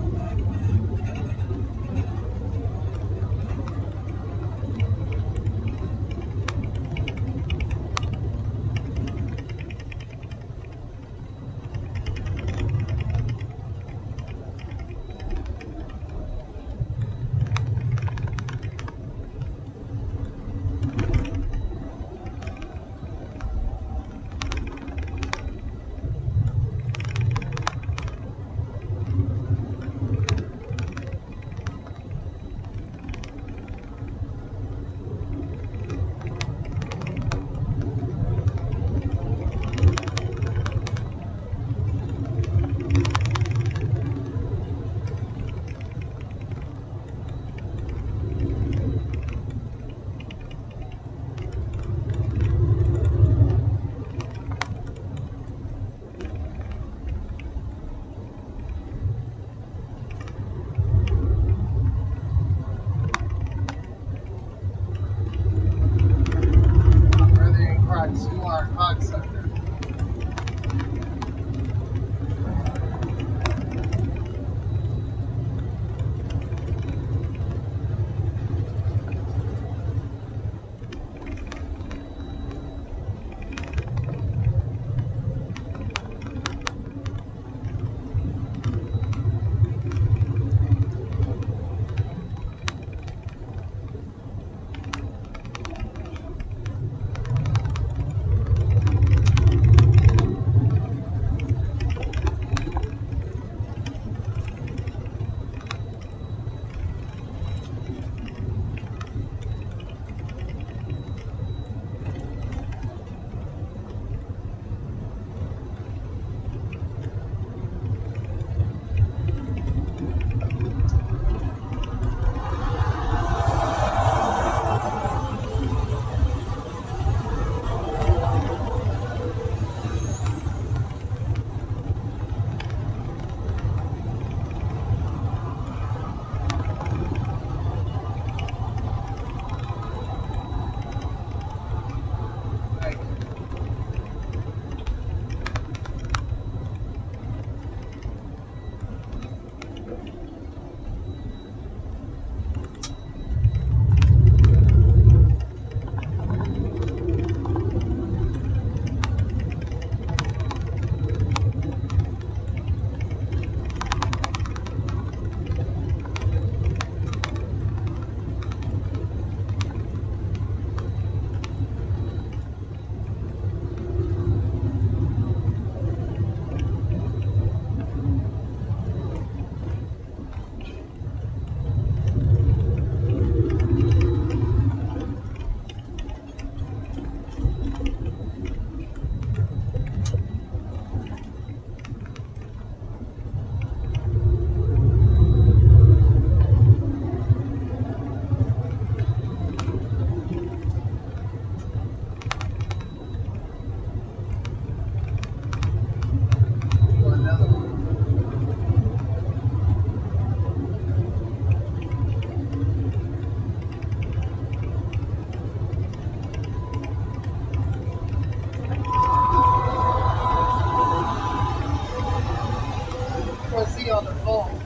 busy on the phone.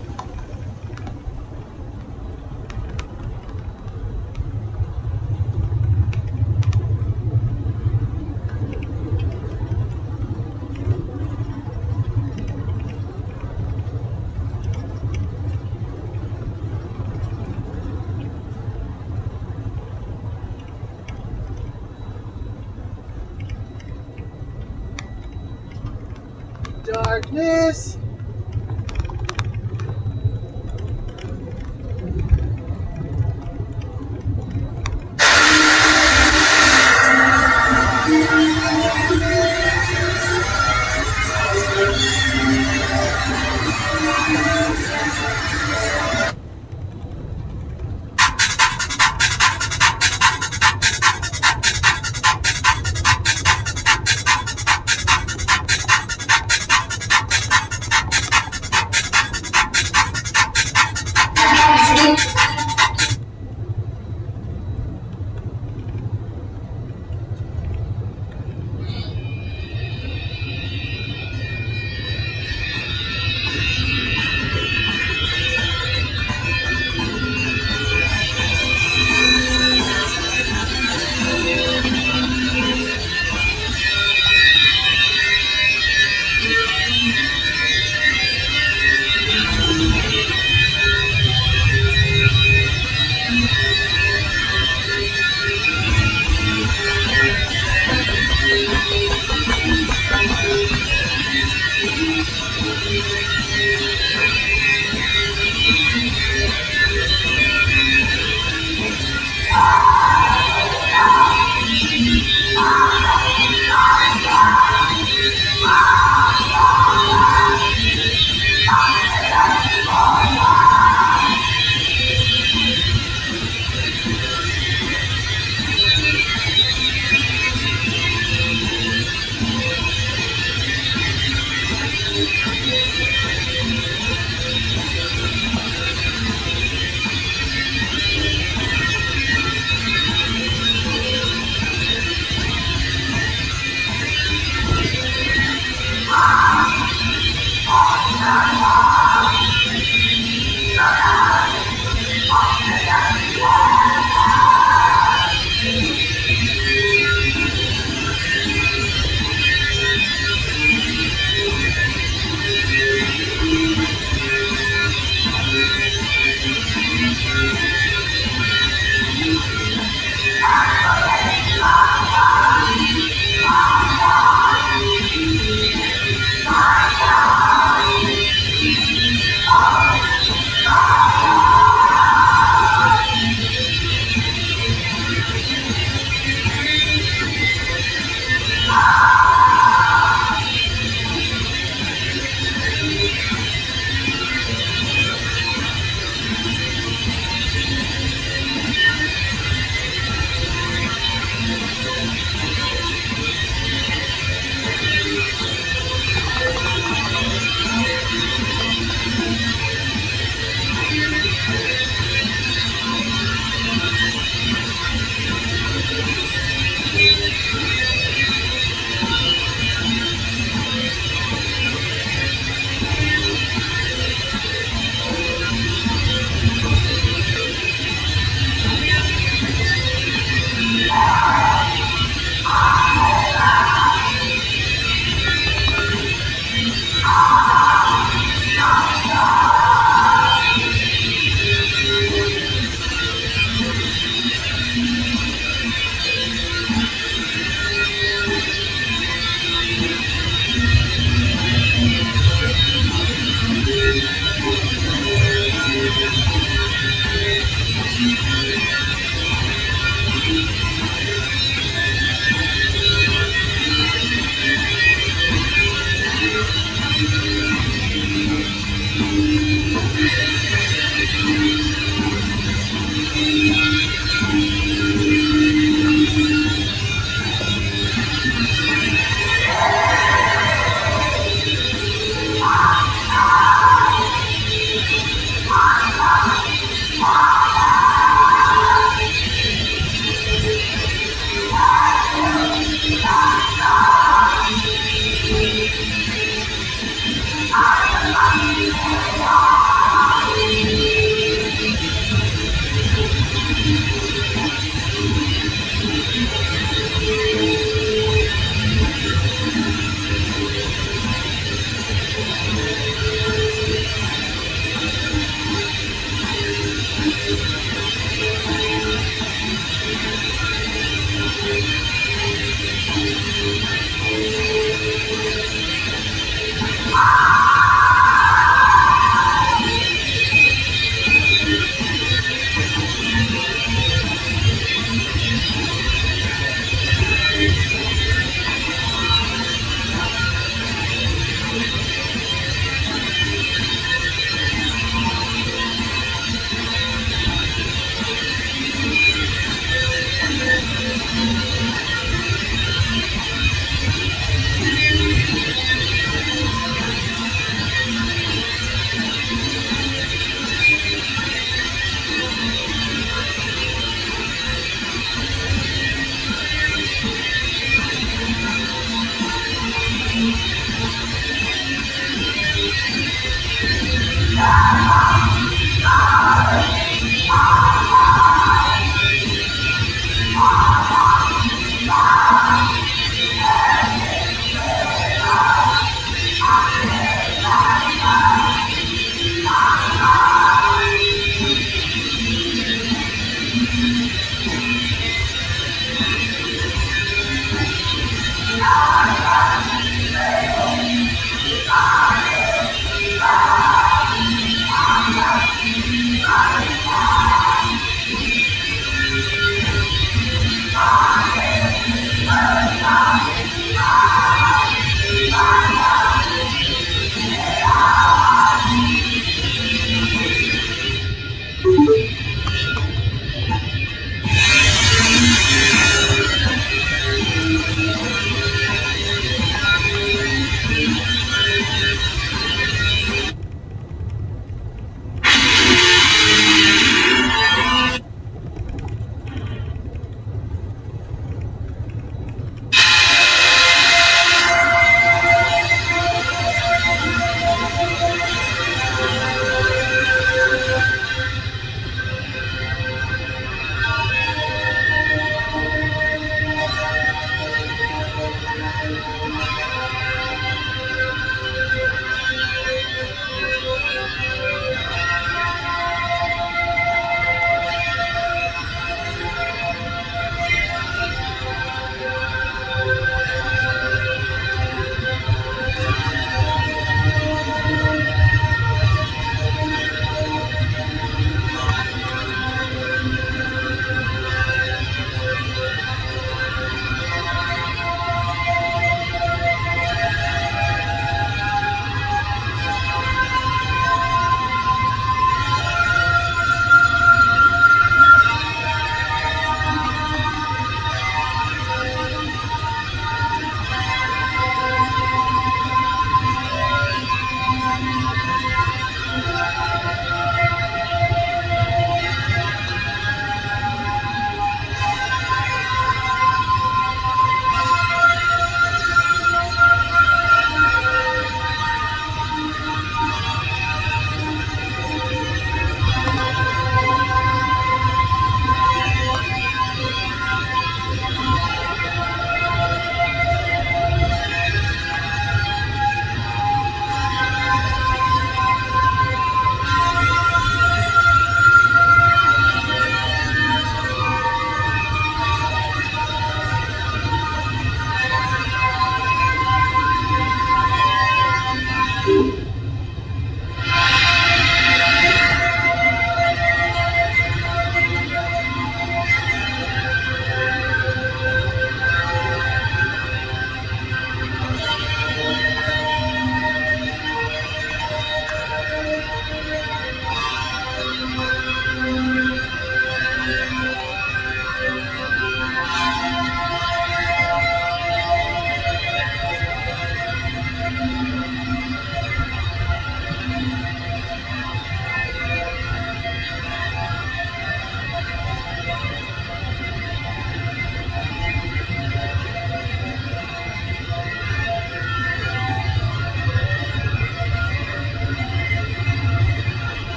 Darkness.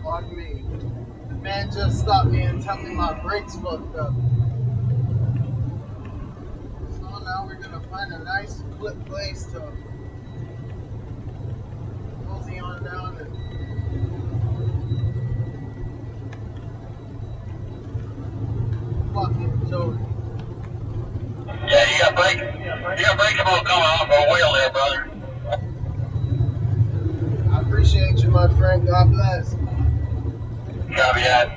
Fuck me. The man just stopped me and told me my brakes fucked up. So now we're gonna find a nice place to mosey on down and fucking Jody. Yeah, you got breakable coming off our wheel there, brother. I appreciate you, my friend. God bless. Copy that.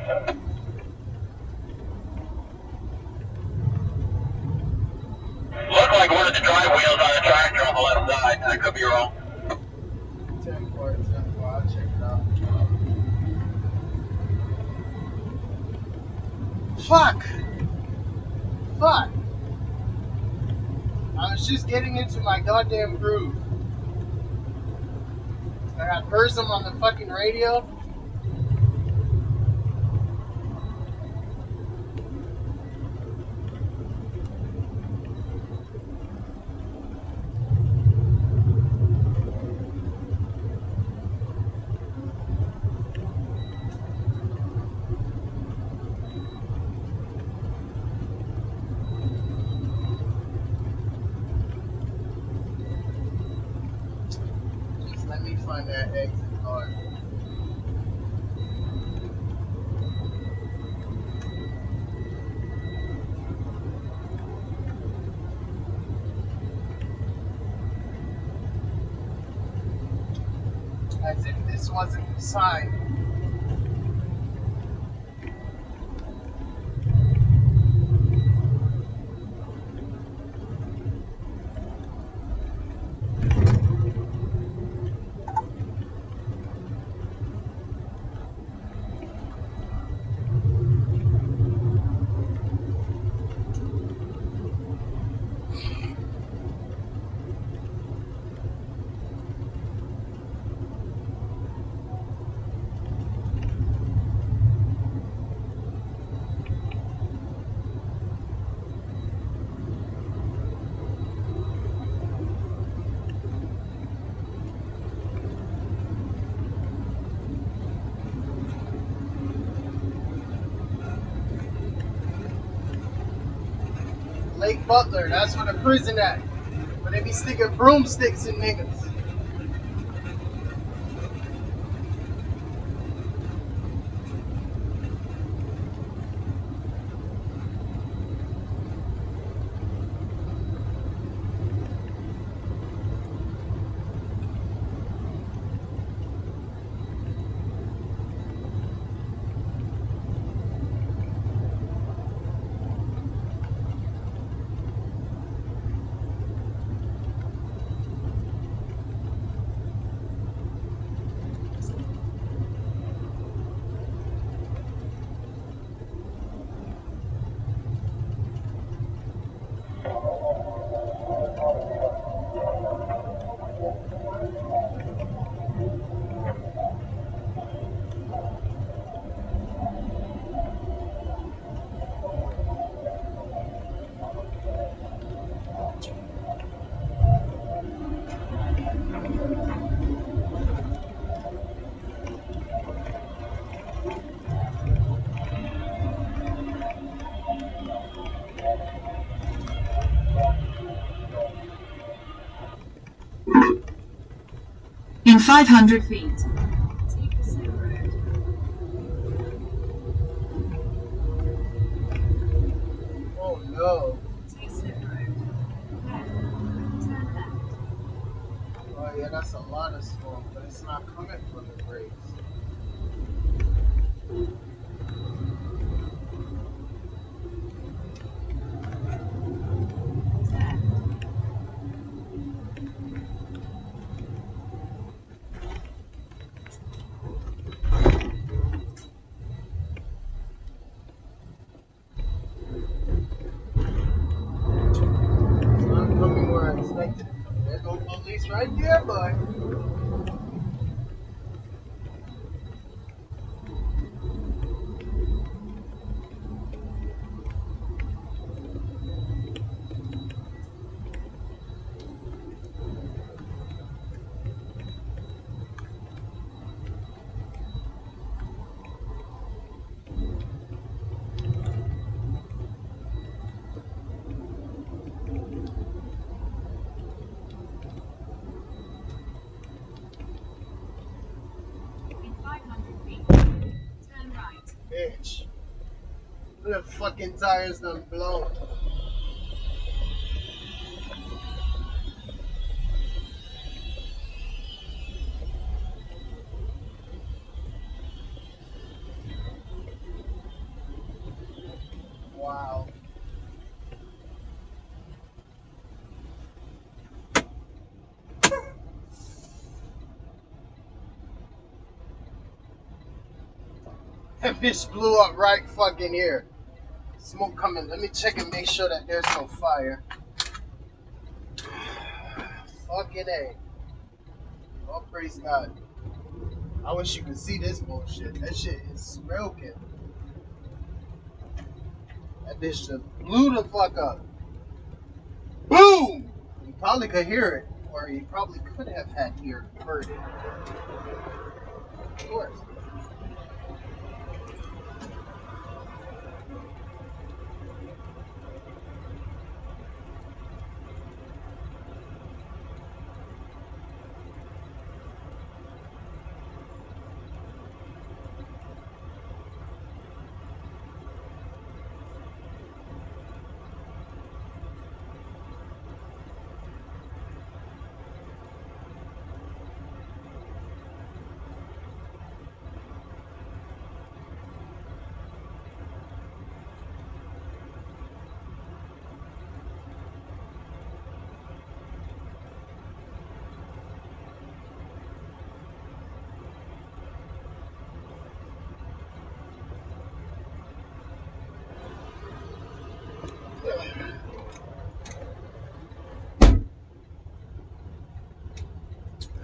Look like one of the drive wheels on the tractor on the left side. I could be wrong. 10-4, 10-4. I'll check it out. Fuck! Fuck! I was just getting into my goddamn groove. I had Burzum on the fucking radio. Just let me find that exit card. As if this wasn't the sign. Lake Butler, that's where the prison at. But they be sticking broomsticks in niggas. In 500 feet, take the center road. Oh no. Take slip road. Then, turn left. Oh yeah, that's a lot of smoke, but it's not coming from the brakes. It's not coming where I expected it. There's no police right there, boy. Bitch. The fucking tires done blown. Wow. That bitch blew up right fucking here. Smoke coming. Let me check and make sure that there's no fire. Fucking A. Oh, praise God. I wish you could see this bullshit. That shit is smoking. That bitch just blew the fuck up. Boom! You probably could hear it. Or you probably could have heard it. Of course.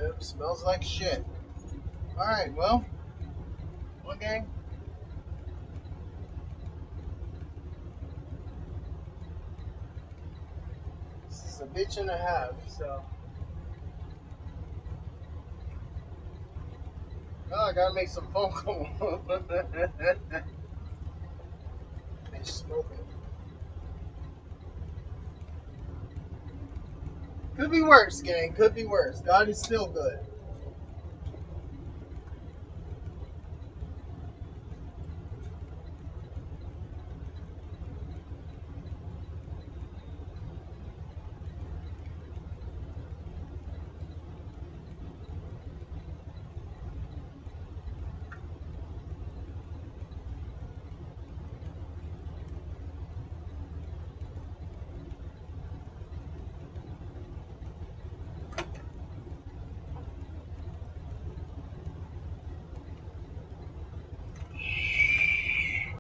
Yep, smells like shit. Alright, well. Okay. This is a bitch and a half, so. Oh, I gotta make some phone calls. Bitch smoking. Could be worse, gang. Could be worse. God is still good.